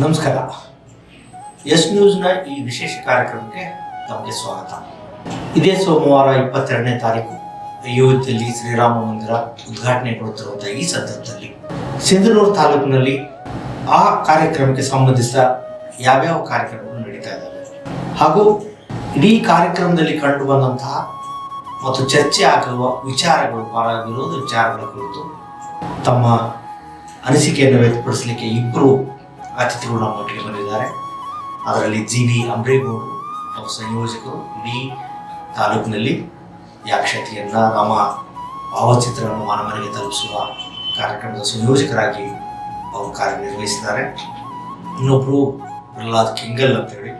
ನಮಸ್ಕಾರ. ಎಸ್ ನ್ಯೂಸ್ನ ಈ ವಿಶೇಷ ಕಾರ್ಯಕ್ರಮಕ್ಕೆ ತಮಗೆ ಸ್ವಾಗತ. ಇದೇ ಸೋಮವಾರ 22ನೇ ತಾರೀಕು ಅಯೋಧ್ಯೆಯಲ್ಲಿ ಶ್ರೀರಾಮ ಮಂದಿರ ಉದ್ಘಾಟನೆಗೊಳ್ಳುತ್ತಿರುವಂಥ ಈ ಸಂದರ್ಭದಲ್ಲಿ ಸಿಂಧನೂರು ತಾಲೂಕಿನಲ್ಲಿ ಆ ಕಾರ್ಯಕ್ರಮಕ್ಕೆ ಸಂಬಂಧಿಸಿದ ಯಾವ್ಯಾವ ಕಾರ್ಯಕ್ರಮಗಳು ನಡೀತಾ ಇದ್ದಾವೆ ಹಾಗೂ ಇಡೀ ಕಾರ್ಯಕ್ರಮದಲ್ಲಿ ಕಂಡು ಬಂದಂತಹ ಮತ್ತು ಚರ್ಚೆ ಆಗುವ ವಿಚಾರಗಳು, ಪರ ವಿರೋಧ ವಿಚಾರಗಳ ಕುರಿತು ತಮ್ಮ ಅನಿಸಿಕೆಯನ್ನು ವ್ಯಕ್ತಪಡಿಸಲಿಕ್ಕೆ ಇಬ್ಬರು ಅತಿಥಿಗಳು ನಮ್ಮೊಟ್ಟಿಗೆ ಬಂದಿದ್ದಾರೆ. ಅದರಲ್ಲಿ GV ಅಂಬ್ರೇಗೌಡರು, ಅವರ ಸಂಯೋಜಕರು, ಇಡೀ ತಾಲೂಕಿನಲ್ಲಿ ಈ ಅಕ್ಷತೆಯನ್ನು ರಾಮ ಭಾವಚಿತ್ರವನ್ನು ಮನೆಗೆ ತಲುಪಿಸುವ ಕಾರ್ಯಕ್ರಮದ ಸಂಯೋಜಕರಾಗಿ ಅವರು ಕಾರ್ಯನಿರ್ವಹಿಸಿದ್ದಾರೆ. ಇನ್ನೊಬ್ಬರು ಪ್ರಹ್ಲಾದ್ ಕೆಂಗಲ್ ಅಂತೇಳಿ,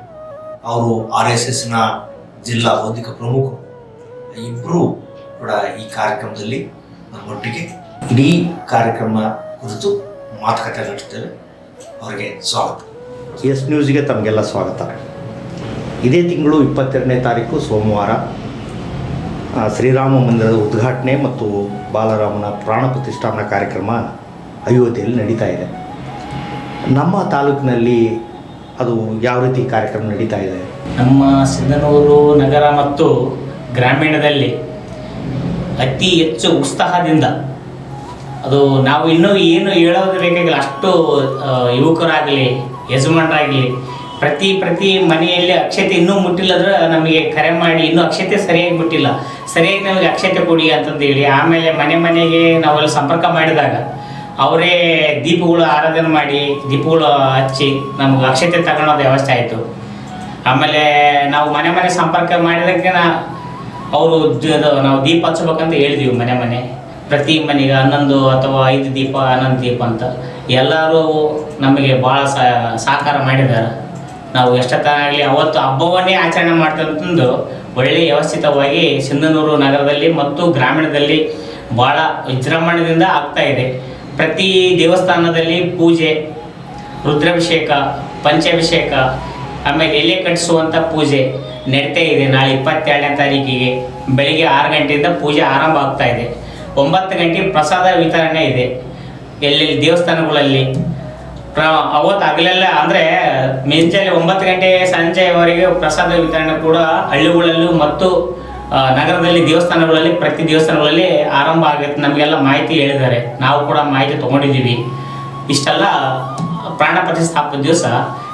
ಅವರು RSSನ ಜಿಲ್ಲಾ ಬೌದ್ಧಿಕ ಪ್ರಮುಖರು. ಇಬ್ಬರು ಕೂಡ ಈ ಕಾರ್ಯಕ್ರಮದಲ್ಲಿ ನಮ್ಮೊಟ್ಟಿಗೆ ಇಡೀ ಕಾರ್ಯಕ್ರಮ ಕುರಿತು ಮಾತುಕತೆ ನಡೆಸ್ತೇವೆ. ಅವರಿಗೆ ಸ್ವಾಗತ. ಎಸ್ ನ್ಯೂಸ್ಗೆ ತಮಗೆಲ್ಲ ಸ್ವಾಗತ. ಇದೇ ತಿಂಗಳು 22ನೇ ತಾರೀಕು ಸೋಮವಾರ ಶ್ರೀರಾಮ ಮಂದಿರದ ಉದ್ಘಾಟನೆ ಮತ್ತು ಬಾಲರಾಮನ ಪ್ರಾಣ ಪ್ರತಿಷ್ಠಾಪನಾ ಕಾರ್ಯಕ್ರಮ ಅಯೋಧ್ಯೆಯಲ್ಲಿ ನಡೀತಾ ಇದೆ. ನಮ್ಮ ತಾಲೂಕಿನಲ್ಲಿ ಅದು ಯಾವ ರೀತಿ ಕಾರ್ಯಕ್ರಮ ನಡೀತಾ ಇದೆ? ನಮ್ಮ ಸಿಂಧನೂರು ನಗರ ಮತ್ತು ಗ್ರಾಮೀಣದಲ್ಲಿ ಅತಿ ಹೆಚ್ಚು ಉತ್ಸಾಹದಿಂದ, ಅದು ನಾವು ಇನ್ನೂ ಏನು ಹೇಳೋದು ಬೇಕಾಗಿಲ್ಲ, ಅಷ್ಟು ಯುವಕರಾಗಲಿ ಯಜಮಾನರಾಗಲಿ ಪ್ರತಿ ಮನೆಯಲ್ಲಿ ಅಕ್ಷತೆ ಇನ್ನೂ ಮುಟ್ಟಿಲ್ಲದ್ರೆ ನಮಗೆ ಕರೆ ಮಾಡಿ, ಇನ್ನೂ ಅಕ್ಷತೆ ಸರಿಯಾಗಿ ಮುಟ್ಟಿಲ್ಲ, ಸರಿಯಾಗಿ ನಮಗೆ ಅಕ್ಷತೆ ಕೊಡಿ ಅಂತಂದು ಹೇಳಿ, ಆಮೇಲೆ ಮನೆಗೆ ನಾವೆಲ್ಲ ಸಂಪರ್ಕ ಮಾಡಿದಾಗ ಅವರೇ ದೀಪಗಳು ಆರಾಧನೆ ಮಾಡಿ ದೀಪಗಳು ಹಚ್ಚಿ ನಮಗೆ ಅಕ್ಷತೆ ತಗೊಳ್ಳೋದು ವ್ಯವಸ್ಥೆ ಆಯಿತು. ಆಮೇಲೆ ನಾವು ಮನೆ ಸಂಪರ್ಕ ಮಾಡಿದಕ್ಕೆ ಅವರು ನಾವು ದೀಪ ಹಚ್ಚಬೇಕಂತ ಹೇಳಿದ್ವಿ. ಮನೆ ಪ್ರತಿ ಮನೆಗೆ 11 ಅಥವಾ 5 ದೀಪ, 11 ದೀಪ ಅಂತ ಎಲ್ಲರೂ ನಮಗೆ ಭಾಳ ಸಹಕಾರ ಮಾಡಿದ್ದಾರೆ. ನಾವು ಎಷ್ಟೊತ್ತಾಗಲಿ ಅವತ್ತು ಹಬ್ಬವನ್ನೇ ಆಚರಣೆ ಮಾಡ್ತಂತಂದು ಒಳ್ಳೆಯ ವ್ಯವಸ್ಥಿತವಾಗಿ ಸಿಂಧನೂರು ನಗರದಲ್ಲಿ ಮತ್ತು ಗ್ರಾಮೀಣದಲ್ಲಿ ಭಾಳ ವಿಜೃಂಭಣೆಯಿಂದ ಆಗ್ತಾ ಇದೆ. ಪ್ರತಿ ದೇವಸ್ಥಾನದಲ್ಲಿ ಪೂಜೆ, ರುದ್ರಾಭಿಷೇಕ, ಪಂಚಾಭಿಷೇಕ, ಆಮೇಲೆ ಎಲೆ ಕಟ್ಟಿಸುವಂಥ ಪೂಜೆ ನಡೀತಾ ಇದೆ. ನಾಳೆ 22ನೇ ತಾರೀಕಿಗೆ ಬೆಳಿಗ್ಗೆ 6 ಗಂಟೆಯಿಂದ ಪೂಜೆ ಆರಂಭ ಆಗ್ತಾ ಇದೆ. 9 ಗಂಟೆ ಪ್ರಸಾದ ವಿತರಣೆ ಇದೆ ಎಲ್ಲೆಲ್ಲಿ ದೇವಸ್ಥಾನಗಳಲ್ಲಿ. ಅವತ್ತು ಹಗಲೆಲ್ಲ ಅಂದರೆ ಮುಂಜಾನೆ 9 ಗಂಟೆ ಸಂಜೆವರೆಗೆ ಪ್ರಸಾದ ವಿತರಣೆ ಕೂಡ ಹಳ್ಳಿಗಳಲ್ಲೂ ಮತ್ತು ನಗರದಲ್ಲಿ ದೇವಸ್ಥಾನಗಳಲ್ಲಿ ಪ್ರತಿ ದೇವಸ್ಥಾನಗಳಲ್ಲಿ ಆರಂಭ ಆಗುತ್ತೆ. ನಮಗೆಲ್ಲ ಮಾಹಿತಿ ಹೇಳಿದ್ದಾರೆ, ನಾವು ಕೂಡ ಮಾಹಿತಿ ತೊಗೊಂಡಿದ್ದೀವಿ. ಇಷ್ಟೆಲ್ಲ ಪ್ರಾಣ ಪ್ರತಿಷ್ಠಾಪನೆ ದಿವಸ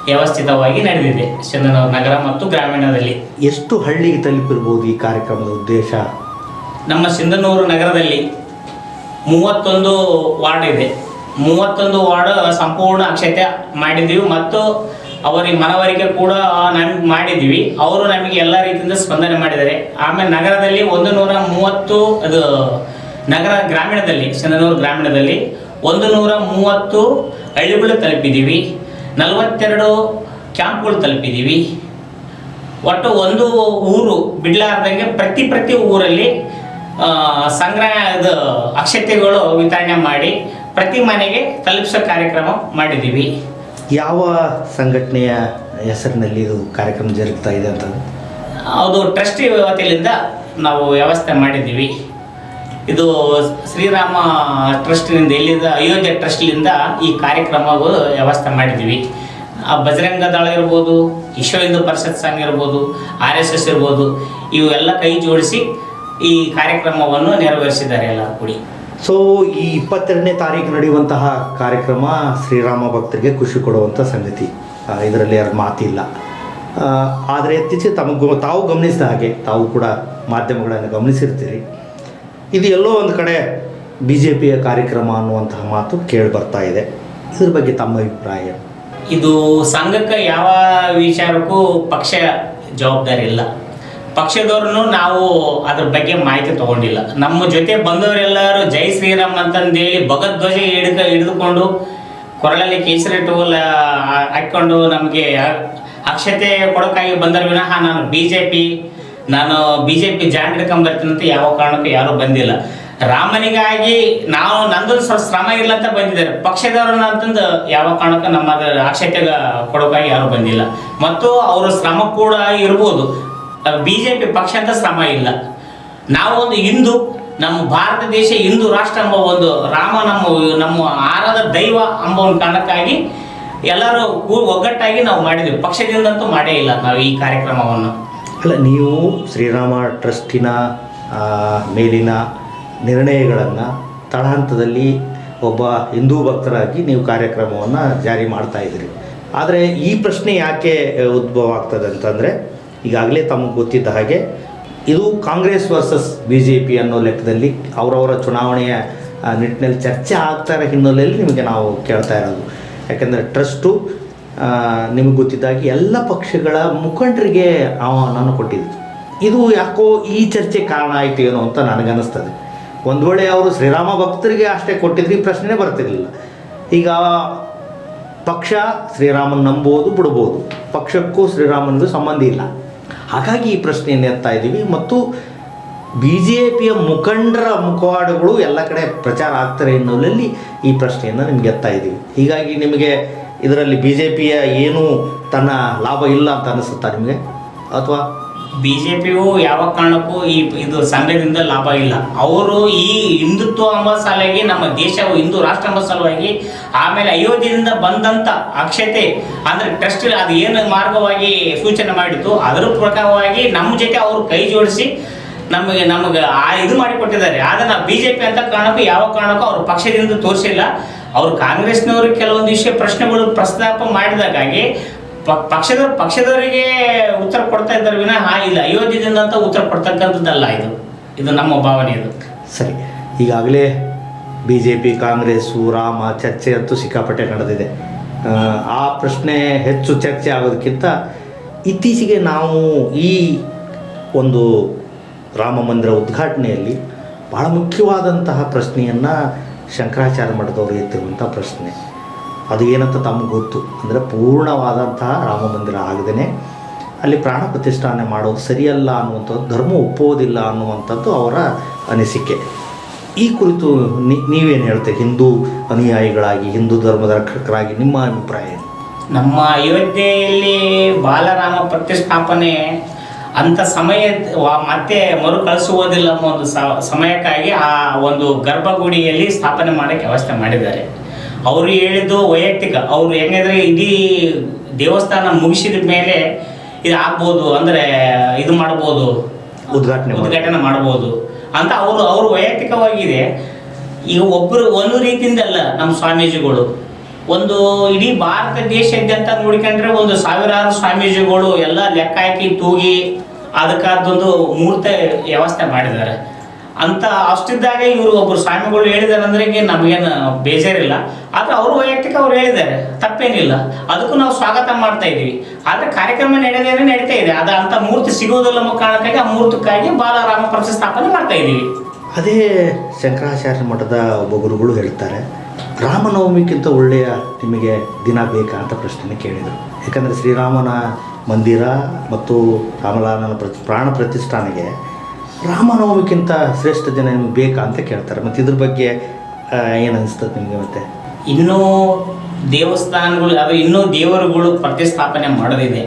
ವ್ಯವಸ್ಥಿತವಾಗಿ ನಡೆದಿದೆ ಸಿಂಧನೂರು ನಗರ ಮತ್ತು ಗ್ರಾಮೀಣದಲ್ಲಿ. ಎಷ್ಟು ಹಳ್ಳಿಗೆ ತಲುಪಿರ್ಬೋದು ಈ ಕಾರ್ಯಕ್ರಮದ ಉದ್ದೇಶ? ನಮ್ಮ ಸಿಂಧನೂರು ನಗರದಲ್ಲಿ 31 ವಾರ್ಡ್ ಇದೆ. 31 ವಾರ್ಡ್ ಸಂಪೂರ್ಣ ಅಕ್ಷತೆ ಮಾಡಿದ್ದೀವಿ ಮತ್ತು ಅವರಿಗೆ ಮನವರಿಕೆ ಕೂಡ ನಮಗೆ ಮಾಡಿದ್ದೀವಿ. ಅವರು ನಮಗೆ ಎಲ್ಲ ರೀತಿಯಿಂದ ಸ್ಪಂದನೆ ಮಾಡಿದ್ದಾರೆ. ಆಮೇಲೆ ನಗರದಲ್ಲಿ 130 ಅದು ನಗರ ಗ್ರಾಮೀಣದಲ್ಲಿ, ಸಿಂಧನೂರು ಗ್ರಾಮೀಣದಲ್ಲಿ 130 ಹಳ್ಳಿಗಳು ತಲುಪಿದ್ದೀವಿ. 42 ಕ್ಯಾಂಪ್ಗಳು ತಲುಪಿದ್ದೀವಿ. ಒಟ್ಟು ಒಂದು ಊರು ಬಿಡ್ಲಾರ್ದಂಗೆ ಪ್ರತಿ ಊರಲ್ಲಿ ಅಕ್ಷತೆಗಳು ವಿತರಣೆ ಮಾಡಿ ಪ್ರತಿ ಮನೆಗೆ ತಲುಪಿಸೋ ಕಾರ್ಯಕ್ರಮ ಮಾಡಿದ್ದೀವಿ. ಯಾವ ಸಂಘಟನೆಯ ಹೆಸರಿನಲ್ಲಿ ಇದು ಕಾರ್ಯಕ್ರಮ ಜರುಗ್ತಾ ಇದೆ ಅಂತ? ಅದು ಟ್ರಸ್ಟಿ ವತಿಯಿಂದ ನಾವು ವ್ಯವಸ್ಥೆ ಮಾಡಿದ್ದೀವಿ. ಇದು ಶ್ರೀರಾಮ ಟ್ರಸ್ಟಿನಿಂದ, ಎಲ್ಲಿಂದ ಅಯೋಧ್ಯೆ ಟ್ರಸ್ಟ್ಲಿಂದ ಈ ಕಾರ್ಯಕ್ರಮವು ವ್ಯವಸ್ಥೆ ಮಾಡಿದ್ದೀವಿ. ಬಜರಂಗ ದಳ ಇರ್ಬೋದು, ವಿಶ್ವ ಹಿಂದೂ ಪರಿಷತ್ ಸಂಘ ಇರ್ಬೋದು, RSS ಇರ್ಬೋದು, ಇವೆಲ್ಲ ಕೈ ಜೋಡಿಸಿ ಈ ಕಾರ್ಯಕ್ರಮವನ್ನು ನೆರವೇರಿಸಿದ್ದಾರೆ ಎಲ್ಲರೂ ಕೂಡಿ. ಸೊ ಈ 22ನೇ ತಾರೀಕು ನಡೆಯುವಂತಹ ಕಾರ್ಯಕ್ರಮ ಶ್ರೀರಾಮ ಭಕ್ತರಿಗೆ ಖುಷಿ ಕೊಡುವಂಥ ಸಂಗತಿ, ಇದರಲ್ಲಿ ಯಾರು ಮಾತಿಲ್ಲ. ಆದರೆ ಇತ್ತೀಚೆಗೆ ತಾವು ಗಮನಿಸಿದ ಹಾಗೆ, ತಾವು ಕೂಡ ಮಾಧ್ಯಮಗಳನ್ನು ಗಮನಿಸಿರ್ತೀರಿ, ಇದು ಎಲ್ಲೋ ಒಂದು ಕಡೆ BJPಯ ಕಾರ್ಯಕ್ರಮ ಅನ್ನುವಂತಹ ಮಾತು ಕೇಳಿ ಬರ್ತಾ ಇದೆ. ಇದ್ರ ಬಗ್ಗೆ ತಮ್ಮ ಅಭಿಪ್ರಾಯ? ಇದು ಸಂಘಕ್ಕೆ ಯಾವ ವಿಚಾರಕ್ಕೂ ಪಕ್ಷ ಜವಾಬ್ದಾರಿ ಇಲ್ಲ. ಪಕ್ಷದವ್ರನ್ನು ನಾವು ಅದ್ರ ಬಗ್ಗೆ ಮಾಹಿತಿ ತಗೊಂಡಿಲ್ಲ. ನಮ್ಮ ಜೊತೆ ಬಂದವರೆಲ್ಲರೂ ಜೈ ಶ್ರೀರಾಮ್ ಅಂತಂದೇಳಿ ಭಗಧ್ವಜ ಹಿಡಿದುಕೊಂಡು ಕೊರಳಲ್ಲಿ ಕೇಸರಿ ಟೋಲ್ ಹಾಕ್ಕೊಂಡು ನಮಗೆ ಅಕ್ಷತೆ ಕೊಡೋಕ್ಕಾಗಿ ಬಂದರ ವಿನಃ ನಾನು BJP ಜಾಂಡ್ ಹಿಡ್ಕೊಂಬರ್ತೀನಂತ ಯಾವ ಕಾರಣಕ್ಕೂ ಯಾರೂ ಬಂದಿಲ್ಲ. ರಾಮನಿಗಾಗಿ ನಾವು ನಂದು ಶ್ರಮ ಇಲ್ಲ ಅಂತ ಬಂದಿದ್ದಾರೆ. ಪಕ್ಷದವ್ರನ್ನ ಅಂತಂದು ಯಾವ ಕಾರಣಕ್ಕೂ ನಮ್ಮ ಅಕ್ಷತೆ ಕೊಡೋಕ್ಕಾಗಿ ಯಾರೂ ಬಂದಿಲ್ಲ. ಮತ್ತು ಅವರ ಶ್ರಮ ಕೂಡ ಇರ್ಬೋದು, BJP ಪಕ್ಷ ಅಂತ ಶ್ರಮ ಇಲ್ಲ. ನಾವು ಒಂದು ಹಿಂದೂ, ನಮ್ಮ ಭಾರತ ದೇಶ ಹಿಂದೂ ರಾಷ್ಟ್ರ ಎಂಬ ಒಂದು ರಾಮ ನಮ್ಮ ಆರಾಧ ದೈವ ಎಂಬ ಒಂದು ಕಾರಣಕ್ಕಾಗಿ ಎಲ್ಲರೂ ಒಗ್ಗಟ್ಟಾಗಿ ನಾವು ಮಾಡಿದ್ವಿ. ಪಕ್ಷದಿಂದಂತೂ ಮಾಡೇ ಇಲ್ಲ ನಾವು ಈ ಕಾರ್ಯಕ್ರಮವನ್ನು. ಅಲ್ಲ, ನೀವು ಶ್ರೀರಾಮ ಟ್ರಸ್ಟಿನ ಮೇಲಿನ ನಿರ್ಣಯಗಳನ್ನು ತಳಹಂತದಲ್ಲಿ ಒಬ್ಬ ಹಿಂದೂ ಭಕ್ತರಾಗಿ ನೀವು ಕಾರ್ಯಕ್ರಮವನ್ನು ಜಾರಿ ಮಾಡ್ತಾ ಇದ್ದೀರಿ. ಆದರೆ ಈ ಪ್ರಶ್ನೆ ಯಾಕೆ ಉದ್ಭವ ಆಗ್ತದೆ ಅಂತಂದರೆ, ಈಗಾಗಲೇ ತಮಗೆ ಗೊತ್ತಿದ್ದ ಹಾಗೆ ಇದು ಕಾಂಗ್ರೆಸ್ ವರ್ಸಸ್ BJP ಅನ್ನೋ ಲೆಕ್ಕದಲ್ಲಿ ಅವರವರ ಚುನಾವಣೆಯ ನಿಟ್ಟಿನಲ್ಲಿ ಚರ್ಚೆ ಆಗ್ತಾ ಇರೋ ಹಿನ್ನೆಲೆಯಲ್ಲಿ ನಿಮಗೆ ನಾವು ಕೇಳ್ತಾ ಇರೋದು. ಯಾಕೆಂದರೆ ಟ್ರಸ್ಟು ನಿಮಗೆ ಗೊತ್ತಿದ್ದಾಗಿ ಎಲ್ಲ ಪಕ್ಷಗಳ ಮುಖಂಡರಿಗೆ ಆಹ್ವಾನ ಕೊಟ್ಟಿದ್ದು. ಇದು ಯಾಕೋ ಈ ಚರ್ಚೆ ಕಾರಣ ಆಯಿತು ಏನೋ ಅಂತ ನನಗನ್ನಿಸ್ತದೆ. ಒಂದು ವೇಳೆ ಅವರು ಶ್ರೀರಾಮ ಭಕ್ತರಿಗೆ ಅಷ್ಟೇ ಕೊಟ್ಟಿದ್ರೆ ಈ ಪ್ರಶ್ನೆ ಬರ್ತಿರಲಿಲ್ಲ. ಈಗ ಪಕ್ಷ ಶ್ರೀರಾಮನ ನಂಬೋದು ಬಿಡ್ಬೋದು, ಪಕ್ಷಕ್ಕೂ ಶ್ರೀರಾಮನಿಗೂ ಸಂಬಂಧ ಇಲ್ಲ. ಹಾಗಾಗಿ ಈ ಪ್ರಶ್ನೆಯನ್ನು ಎತ್ತಾ ಇದ್ದೀವಿ. ಮತ್ತು BJPಯ ಮುಖಂಡರ ಮುಖವಾಡಗಳು ಎಲ್ಲ ಕಡೆ ಪ್ರಚಾರ ಆಗ್ತಾರೆ ಎನ್ನುವಲ್ಲಿ ಈ ಪ್ರಶ್ನೆಯನ್ನು ನಿಮ್ಗೆ ಎತ್ತಾ ಇದ್ದೀವಿ. ಹೀಗಾಗಿ ನಿಮಗೆ ಇದರಲ್ಲಿ BJPಯ ಏನೂ ತನ್ನ ಲಾಭ ಇಲ್ಲ ಅಂತ ಅನಿಸುತ್ತಾ ನಿಮಗೆ? ಅಥವಾ BJPಯು ಯಾವ ಕಾರಣಕ್ಕೂ ಇದು ಸಂಘದಿಂದ ಲಾಭ ಇಲ್ಲ. ಅವರು ಈ ಹಿಂದುತ್ವ ಎಂಬ ಸಲುವಾಗಿ, ನಮ್ಮ ದೇಶವು ಹಿಂದೂ ರಾಷ್ಟ್ರ ಎಂಬ ಸಲುವಾಗಿ, ಆಮೇಲೆ ಅಯೋಧ್ಯೆಯಿಂದ ಬಂದಂಥ ಅಕ್ಷತೆ ಅಂದರೆ ಟ್ರಸ್ಟ್ ಅದು ಏನು ಮಾರ್ಗವಾಗಿ ಸೂಚನೆ ಮಾಡಿತ್ತು ಅದರ ಪ್ರಕಾರವಾಗಿ ನಮ್ಮ ಜೊತೆ ಅವರು ಕೈ ಜೋಡಿಸಿ ನಮಗೆ ಇದು ಮಾಡಿಕೊಟ್ಟಿದ್ದಾರೆ. ಆದರೆ ನಾವು BJP ಅಂತ ಕಾರಣಕ್ಕೂ ಯಾವ ಕಾರಣಕ್ಕೂ ಅವ್ರ ಪಕ್ಷದಿಂದ ತೋರಿಸಿಲ್ಲ. ಅವರು ಕಾಂಗ್ರೆಸ್ನವ್ರಿಗೆ ಕೆಲವೊಂದು ವಿಷಯ ಪ್ರಶ್ನೆಗಳು ಪ್ರಸ್ತಾಪ ಮಾಡಿದಾಗಾಗಿ ಪಕ್ಷದವರಿಗೆ ಉತ್ತರ ಕೊಡ್ತಾ ಇದ್ದಾರೆ ವಿನಃ ಇಲ್ಲ ಅಯೋಧ್ಯದಿಂದ ಅಂತ ಉತ್ತರ ಕೊಡ್ತಕ್ಕಂಥದ್ದಲ್ಲ. ಇದು ನಮ್ಮ ಭಾವನೆ. ಇದು ಸರಿ. ಈಗಾಗಲೇ BJP ಕಾಂಗ್ರೆಸ್ಸು ರಾಮ ಚರ್ಚೆ ಅಂತೂ ಸಿಕ್ಕಾಪಟ್ಟೆ ನಡೆದಿದೆ. ಆ ಪ್ರಶ್ನೆ ಹೆಚ್ಚು ಚರ್ಚೆ ಆಗೋದಕ್ಕಿಂತ ಇತ್ತೀಚೆಗೆ ನಾವು ಈ ಒಂದು ರಾಮ ಮಂದಿರ ಉದ್ಘಾಟನೆಯಲ್ಲಿ ಬಹಳ ಮುಖ್ಯವಾದಂತಹ ಪ್ರಶ್ನೆಯನ್ನು ಶಂಕರಾಚಾರ್ಯ ಮಠದವರು ಎತ್ತಿರುವಂಥ ಪ್ರಶ್ನೆ, ಅದು ಏನಂತ ತಮಗೆ ಗೊತ್ತು. ಅಂದರೆ ಪೂರ್ಣವಾದಂತಹ ರಾಮ ಮಂದಿರ ಆಗದೇ ಅಲ್ಲಿ ಪ್ರಾಣ ಪ್ರತಿಷ್ಠಾಪನೆ ಮಾಡೋದು ಸರಿಯಲ್ಲ ಅನ್ನುವಂಥದ್ದು, ಧರ್ಮ ಒಪ್ಪೋದಿಲ್ಲ ಅನ್ನುವಂಥದ್ದು ಅವರ ಅನಿಸಿಕೆ. ಈ ಕುರಿತು ನೀವೇನು ಹೇಳ್ತೀರಿ? ಹಿಂದೂ ಅನುಯಾಯಿಗಳಾಗಿ, ಹಿಂದೂ ಧರ್ಮದ ರಕ್ಷಕರಾಗಿ ನಿಮ್ಮ ಅಭಿಪ್ರಾಯ ಏನು? ನಮ್ಮ ಅಯೋಧ್ಯೆಯಲ್ಲಿ ಬಾಲರಾಮ ಪ್ರತಿಷ್ಠಾಪನೆ ಅಂಥ ಸಮಯ ಮತ್ತೆ ಮರುಕಳಿಸುವುದಿಲ್ಲ ಅನ್ನೋ ಒಂದು ಸಮಯಕ್ಕಾಗಿ ಆ ಒಂದು ಗರ್ಭಗುಡಿಯಲ್ಲಿ ಸ್ಥಾಪನೆ ಮಾಡೋಕ್ಕೆ ವ್ಯವಸ್ಥೆ ಮಾಡಿದ್ದಾರೆ. ಅವರು ಹೇಳಿದ್ದು ವೈಯಕ್ತಿಕ, ಅವರು ಹೆಂಗಂದರೆ ಇಡೀ ದೇವಸ್ಥಾನ ಮುಗಿಸಿದ ಮೇಲೆ ಇದು ಆಗ್ಬೋದು, ಅಂದರೆ ಇದು ಮಾಡ್ಬೋದು, ಉದ್ಘಾಟನೆ ಮಾಡ್ಬೋದು ಅಂತ ಅವರು ವೈಯಕ್ತಿಕವಾಗಿದೆ. ಈಗ ಒಬ್ಬರು ಒಂದು ರೀತಿಯಿಂದಲ್ಲ, ನಮ್ಮ ಸ್ವಾಮೀಜಿಗಳು ಒಂದು ಇಡೀ ಭಾರತ ದೇಶಾದ್ಯಂತ ನೋಡಿಕೊಂಡ್ರೆ ಒಂದು ಸಾವಿರಾರು ಸ್ವಾಮೀಜಿಗಳು ಎಲ್ಲ ಲೆಕ್ಕ ಹಾಕಿ ತೂಗಿ ಅದಕ್ಕಾದೊಂದು ಮೂರ್ತಿ ವ್ಯವಸ್ಥೆ ಮಾಡಿದ್ದಾರೆ. ಅಂತ ಅಷ್ಟಿದ್ದಾಗ ಇವರು ಒಬ್ಬರು ಸ್ವಾಮಿಗಳು ಹೇಳಿದ್ದಾರೆ ಅಂದರೆ ನಮಗೇನು ಬೇಜಾರಿಲ್ಲ. ಆದರೆ ಅವರು ವೈಯಕ್ತಿಕ ಅವ್ರು ಹೇಳಿದ್ದಾರೆ, ತಪ್ಪೇನಿಲ್ಲ, ಅದಕ್ಕೂ ನಾವು ಸ್ವಾಗತ ಮಾಡ್ತಾ ಇದ್ದೀವಿ. ಆದರೆ ಕಾರ್ಯಕ್ರಮ ನಡೀತಾ ಇದೆ. ಅದು ಅಂಥ ಮೂರ್ತಿ ಸಿಗೋದಿಲ್ಲ ಅನ್ನೋ ಕಾರಣಕ್ಕಾಗಿ ಆ ಮೂರ್ತಿಕ್ಕಾಗಿ ಬಾಲರಾಮ ಪ್ರತಿಷ್ಠಾಪನೆ ಮಾಡ್ತಾ ಇದ್ದೀವಿ. ಅದೇ ಶಂಕರಾಚಾರ್ಯ ಮಠದ ಒಬ್ಬ ಗುರುಗಳು ಹೇಳ್ತಾರೆ, ರಾಮನವಮಿಗಿಂತ ಒಳ್ಳೆಯ ನಿಮಗೆ ದಿನ ಬೇಕಾ ಅಂತ ಪ್ರಶ್ನೆ ಕೇಳಿದರು. ಯಾಕಂದರೆ ಶ್ರೀರಾಮನ ಮಂದಿರ ಮತ್ತು ರಾಮಲಾಲನ ಪ್ರಾಣ ಪ್ರತಿಷ್ಠಾನೆಗೆ ರಾಮನವಮಿಗಿಂತ ಶ್ರೇಷ್ಠ ದಿನ ನಿಮಗೆ ಬೇಕಾ ಅಂತ ಕೇಳ್ತಾರೆ. ಮತ್ತು ಇದ್ರ ಬಗ್ಗೆ ಏನು ಅನಿಸ್ತದೆ ನಿಮಗೆ? ಮತ್ತೆ ಇನ್ನೂ ದೇವಸ್ಥಾನಗಳು ಅದು ಇನ್ನೂ ದೇವರುಗಳು ಪ್ರತಿಷ್ಠಾಪನೆ ಮಾಡೋದಿದೆ.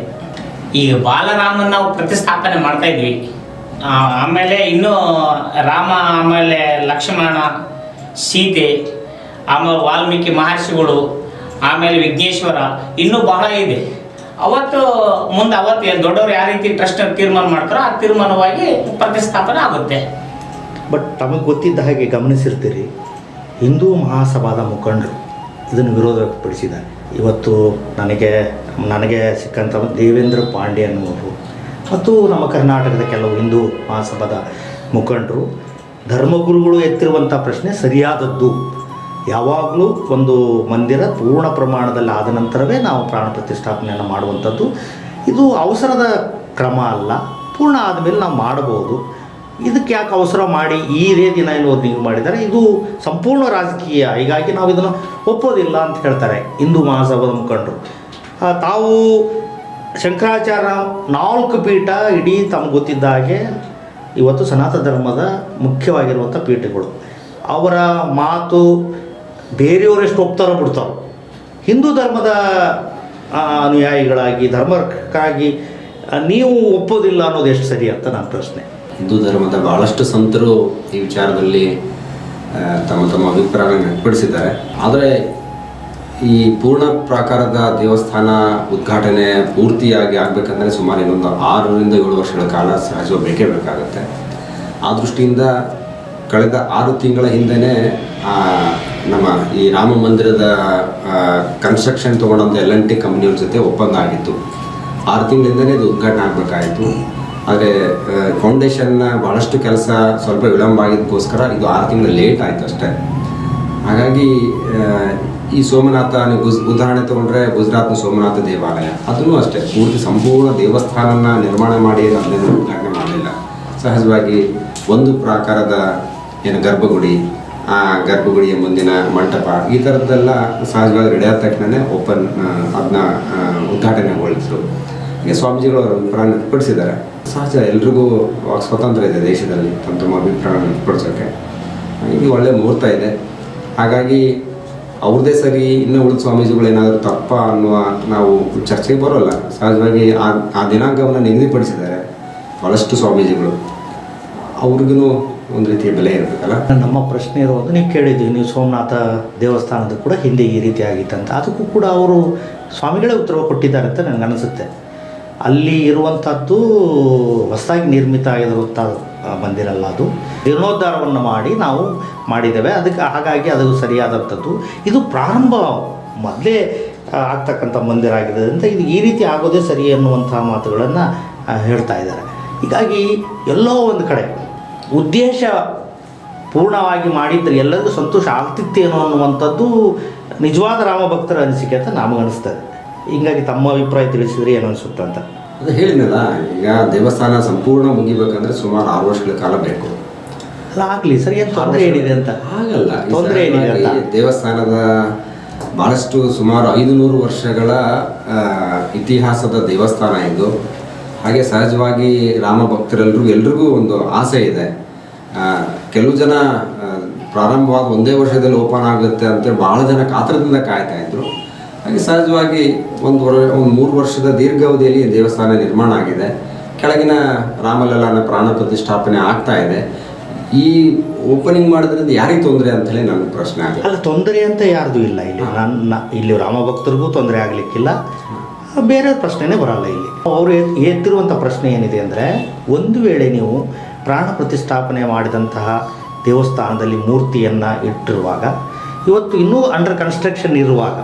ಈಗ ಬಾಲರಾಮನ ನಾವು ಪ್ರತಿಷ್ಠಾಪನೆ ಮಾಡ್ತಾ ಇದ್ವಿ. ಆಮೇಲೆ ಇನ್ನೂ ರಾಮ, ಆಮೇಲೆ ಲಕ್ಷ್ಮಣ, ಸೀತೆ, ಆಮೇಲೆ ವಾಲ್ಮೀಕಿ ಮಹರ್ಷಿಗಳು, ಆಮೇಲೆ ವಿಘ್ನೇಶ್ವರ, ಇನ್ನೂ ಬಹಳ ಇದೆ. ಅವತ್ತು ದೊಡ್ಡವರು ಯಾವ ರೀತಿ ಟ್ರಸ್ಟ್ ತೀರ್ಮಾನ ಮಾಡ್ತಾರೋ ಆ ತೀರ್ಮಾನವಾಗಿ ಪ್ರತಿಷ್ಠಾಪನೆ ಆಗುತ್ತೆ. ಬಟ್ ತಮಗೆ ಗೊತ್ತಿದ್ದ ಹಾಗೆ ಗಮನಿಸಿರ್ತೀರಿ, ಹಿಂದೂ ಮಹಾಸಭಾದ ಮುಖಂಡರು ಇದನ್ನು ವಿರೋಧ ವ್ಯಕ್ತಪಡಿಸಿದ್ದಾರೆ. ಇವತ್ತು ನನಗೆ ಸಿಕ್ಕಂಥ ದೇವೇಂದ್ರ ಪಾಂಡೆ ಅನ್ನುವರು ಮತ್ತು ನಮ್ಮ ಕರ್ನಾಟಕದ ಕೆಲವು ಹಿಂದೂ ಮಹಾಸಭಾದ ಮುಖಂಡರು ಧರ್ಮಗುರುಗಳು ಎತ್ತಿರುವಂಥ ಪ್ರಶ್ನೆ ಸರಿಯಾದದ್ದು. ಯಾವಾಗಲೂ ಒಂದು ಮಂದಿರ ಪೂರ್ಣ ಪ್ರಮಾಣದಲ್ಲಿ ಆದ ನಂತರವೇ ನಾವು ಪ್ರಾಣ ಪ್ರತಿಷ್ಠಾಪನೆಯನ್ನು ಮಾಡುವಂಥದ್ದು. ಇದು ಅವಸರದ ಕ್ರಮ ಅಲ್ಲ, ಪೂರ್ಣ ಆದಮೇಲೆ ನಾವು ಮಾಡಬಹುದು. ಇದಕ್ಕೆ ಯಾಕೆ ಅವಸರ ಮಾಡಿ ಇದೇ ದಿನ ಎನ್ನುವುದು ನೀವು ಮಾಡಿದ್ದಾರೆ? ಇದು ಸಂಪೂರ್ಣ ರಾಜಕೀಯ, ಹೀಗಾಗಿ ನಾವು ಇದನ್ನು ಒಪ್ಪೋದಿಲ್ಲ ಅಂತ ಹೇಳ್ತಾರೆ ಹಿಂದೂ ಮಹಾಸಭಾದ ಮುಖಂಡರು. ತಾವು ಶಂಕರಾಚಾರ್ಯ 4 ಪೀಠ ಇಡೀ ತಮಗೆ ಗೊತ್ತಿದ್ದ ಹಾಗೆ ಇವತ್ತು ಸನಾತನ ಧರ್ಮದ ಮುಖ್ಯವಾಗಿರುವಂಥ ಪೀಠಗಳು. ಅವರ ಮಾತು ಬೇರೆಯವರೆಷ್ಟು ಒಪ್ತಾರೋ ಬಿಡ್ತಾರೋ, ಹಿಂದೂ ಧರ್ಮದ ಅನುಯಾಯಿಗಳಾಗಿ ಧರ್ಮಕ್ಕಾಗಿ ನೀವು ಒಪ್ಪೋದಿಲ್ಲ ಅನ್ನೋದು ಎಷ್ಟು ಸರಿ ಅಂತ ನನ್ನ ಪ್ರಶ್ನೆ. ಹಿಂದೂ ಧರ್ಮದ ಬಹಳಷ್ಟು ಸಂತರು ಈ ವಿಚಾರದಲ್ಲಿ ತಮ್ಮ ಅಭಿಪ್ರಾಯವನ್ನು ವ್ಯಕ್ತಪಡಿಸಿದ್ದಾರೆ. ಆದರೆ ಈ ಪೂರ್ಣ ಪ್ರಾಕಾರದ ದೇವಸ್ಥಾನ ಉದ್ಘಾಟನೆ ಪೂರ್ತಿಯಾಗಿ ಆಗಬೇಕಂದ್ರೆ ಸುಮಾರು ಇನ್ನೊಂದು 6 ರಿಂದ 7 ವರ್ಷಗಳ ಕಾಲ ಸಹಜವಾಗಿ ಬೇಕೇ ಬೇಕಾಗುತ್ತೆ. ಆ ದೃಷ್ಟಿಯಿಂದ ಕಳೆದ 6 ತಿಂಗಳ ಹಿಂದೆಯೇ ನಮ್ಮ ಈ ರಾಮ ಮಂದಿರದ ಕನ್ಸ್ಟ್ರಕ್ಷನ್ ತೊಗೊಂಡಂಥ L&T ಕಂಪ್ನಿಯವ್ರ ಜೊತೆ ಒಪ್ಪಂದ ಆಗಿತ್ತು. 6 ತಿಂಗಳಿಂದಲೇ ಇದು ಉದ್ಘಾಟನೆ ಆಗಬೇಕಾಯಿತು. ಆದರೆ ಫೌಂಡೇಶನ್ನ ಭಾಳಷ್ಟು ಕೆಲಸ ಸ್ವಲ್ಪ ವಿಳಂಬ ಆಗಿದ್ದಕ್ಕೋಸ್ಕರ ಇದು 6 ತಿಂಗಳು ಲೇಟ್ ಆಯಿತು ಅಷ್ಟೇ. ಹಾಗಾಗಿ ಈ ಸೋಮನಾಥ ನೀವು ಉದಾಹರಣೆ ತೊಗೊಂಡ್ರೆ ಗುಜರಾತ್ನ ಸೋಮನಾಥ ದೇವಾಲಯ ಅದನ್ನು ಅಷ್ಟೇ ಪೂರ್ತಿ ಸಂಪೂರ್ಣ ದೇವಸ್ಥಾನನ ನಿರ್ಮಾಣ ಮಾಡಿ ಅದನ್ನು ಉದ್ಘಾಟನೆ ಮಾಡಲಿಲ್ಲ. ಸಹಜವಾಗಿ ಒಂದು ಪ್ರಾಕಾರದ ಏನು ಗರ್ಭಗುಡಿ, ಆ ಗರ್ಭಗುಡಿಯ ಮುಂದಿನ ಮಂಟಪ ಈ ಥರದ್ದೆಲ್ಲ ಸಹಜವಾಗಿ ರೆಡಿ ಆದ ತಕ್ಷಣ ಅದನ್ನ ಉದ್ಘಾಟನೆಗೊಳಿಸಿದ್ರು. ಹೀಗೆ ಸ್ವಾಮೀಜಿಗಳು ಅವರ ಅಭಿಪ್ರಾಯ ವ್ಯಕ್ತಪಡಿಸಿದ್ದಾರೆ. ಸಹಜ ಎಲ್ರಿಗೂ ಸ್ವತಂತ್ರ ಇದೆ ದೇಶದಲ್ಲಿ ತಮ್ಮ ಅಭಿಪ್ರಾಯ ವ್ಯಕ್ತಪಡಿಸೋಕ್ಕೆ. ಇದು ಒಳ್ಳೆಯ ಮುಹೂರ್ತ ಇದೆ. ಹಾಗಾಗಿ ಅವ್ರದ್ದೇ ಸರಿ ಇನ್ನೂ ಉಳಿದ ಸ್ವಾಮೀಜಿಗಳು ಏನಾದರೂ ತಪ್ಪ ಅನ್ನುವ ನಾವು ಚರ್ಚೆಗೆ ಬರೋಲ್ಲ. ಸಹಜವಾಗಿ ಆ ದಿನಾಂಕವನ್ನು ನಿಗದಿಪಡಿಸಿದ್ದಾರೆ ಭಾಳಷ್ಟು ಸ್ವಾಮೀಜಿಗಳು. ಅವ್ರಿಗೂ ಒಂದು ರೀತಿಯ ಬೆಲೆ ಇರಬೇಕಲ್ಲ. ನಮ್ಮ ಪ್ರಶ್ನೆ ಇರೋದು ನೀವು ಕೇಳಿದ್ದೀವಿ, ನೀವು ಸೋಮನಾಥ ದೇವಸ್ಥಾನದ ಕೂಡ ಹಿಂದೆ ಈ ರೀತಿ ಆಗಿತ್ತಂತ. ಅದಕ್ಕೂ ಕೂಡ ಅವರು ಸ್ವಾಮಿಗಳೇ ಉತ್ತರ ಕೊಟ್ಟಿದ್ದಾರೆ ಅಂತ ನನಗೆ ಅನಿಸುತ್ತೆ. ಅಲ್ಲಿ ಇರುವಂಥದ್ದು ಹೊಸದಾಗಿ ನಿರ್ಮಿತ ಆಗಿರುವಂಥ ಮಂದಿರಲ್ಲ, ಅದು ಜೀರ್ಣೋದ್ಧಾರವನ್ನು ಮಾಡಿ ನಾವು ಮಾಡಿದ್ದೇವೆ. ಅದಕ್ಕೆ ಹಾಗಾಗಿ ಅದು ಸರಿಯಾದಂಥದ್ದು. ಇದು ಪ್ರಾರಂಭ ಮೊದಲೇ ಆಗ್ತಕ್ಕಂಥ ಮಂದಿರ ಆಗಿರೋದ್ರಿಂದ ಇದು ಈ ರೀತಿ ಆಗೋದೇ ಸರಿ ಅನ್ನುವಂಥ ಮಾತುಗಳನ್ನು ಹೇಳ್ತಾ ಇದ್ದಾರೆ. ಹೀಗಾಗಿ ಎಲ್ಲೋ ಒಂದು ಕಡೆ ಉದ್ದೇಶ ಪೂರ್ಣವಾಗಿ ಮಾಡಿದರೆ ಎಲ್ಲರಿಗೂ ಸಂತೋಷ ಆಗ್ತಿತ್ತೇನೋ ಅನ್ನುವಂಥದ್ದು ನಿಜವಾದ ರಾಮಭಕ್ತರ ಅನಿಸಿಕೆ ಅಂತ ನಮಗನಿಸ್ತದೆ. ಹೀಗಾಗಿ ತಮ್ಮ ಅಭಿಪ್ರಾಯ ತಿಳಿಸಿದ್ರೆ ಏನು ಅನಿಸುತ್ತೆ ಅಂತ. ಅದು ಹೇಳಿದ್ನಲ್ಲ, ಈಗ ದೇವಸ್ಥಾನ ಸಂಪೂರ್ಣ ಮುಗಿಬೇಕಂದ್ರೆ ಸುಮಾರು 6 ವರ್ಷಗಳ ಕಾಲ ಬೇಕು. ಅಲ್ಲ ಆಗಲಿ ಸರ್, ಏನು ತೊಂದರೆ ಏನಿದೆ ಅಂತ? ಹಾಗಲ್ಲ, ತೊಂದರೆ ಏನಿದೆ ಅಂತ? ದೇವಸ್ಥಾನದ ಭಾಳಷ್ಟು ಸುಮಾರು 500 ವರ್ಷಗಳ ಇತಿಹಾಸದ ದೇವಸ್ಥಾನ ಇದು. ಹಾಗೆ ಸಹಜವಾಗಿ ರಾಮ ಭಕ್ತರೆಲ್ರಿಗೂ ಒಂದು ಆಸೆ ಇದೆ. ಕೆಲವು ಜನ ಪ್ರಾರಂಭವಾದ ಒಂದೇ ವರ್ಷದಲ್ಲಿ ಓಪನ್ ಆಗುತ್ತೆ ಅಂತ ಭಾಳ ಜನ ಕಾತರದಿಂದ ಕಾಯ್ತಾ ಇದ್ರು. ಹಾಗೆ ಸಹಜವಾಗಿ ಒಂದು 3 ವರ್ಷದ ದೀರ್ಘಾವಧಿಯಲ್ಲಿ ದೇವಸ್ಥಾನ ನಿರ್ಮಾಣ ಆಗಿದೆ. ಕೆಳಗಿನ ರಾಮಲಲ್ಲಾನ ಪ್ರಾಣ ಪ್ರತಿಷ್ಠಾಪನೆ ಆಗ್ತಾ ಇದೆ. ಈ ಓಪನಿಂಗ್ ಮಾಡೋದ್ರಿಂದ ಯಾರಿಗೆ ತೊಂದರೆ ಅಂತ ಹೇಳಿ ನನ್ನ ಪ್ರಶ್ನೆ ಆಗಿದೆ. ಅಲ್ಲ, ತೊಂದರೆ ಅಂತ ಯಾರ್ದು ಇಲ್ಲ ಇಲ್ಲಿ. ಇಲ್ಲಿ ರಾಮ ಭಕ್ತರಿಗೂ ತೊಂದರೆ ಆಗಲಿಕ್ಕಿಲ್ಲ, ಬೇರೆ ಪ್ರಶ್ನೆನೇ ಬರಲ್ಲ ಇಲ್ಲಿ. ಅವರು ಎತ್ತಿರುವಂಥ ಪ್ರಶ್ನೆ ಏನಿದೆ ಅಂದರೆ, ಒಂದು ವೇಳೆ ನೀವು ಪ್ರಾಣ ಪ್ರತಿಷ್ಠಾಪನೆ ಮಾಡಿದಂತಹ ದೇವಸ್ಥಾನದಲ್ಲಿ ಮೂರ್ತಿಯನ್ನು ಇಟ್ಟಿರುವಾಗ, ಇವತ್ತು ಇನ್ನೂ ಅಂಡರ್ ಕನ್ಸ್ಟ್ರಕ್ಷನ್ ಇರುವಾಗ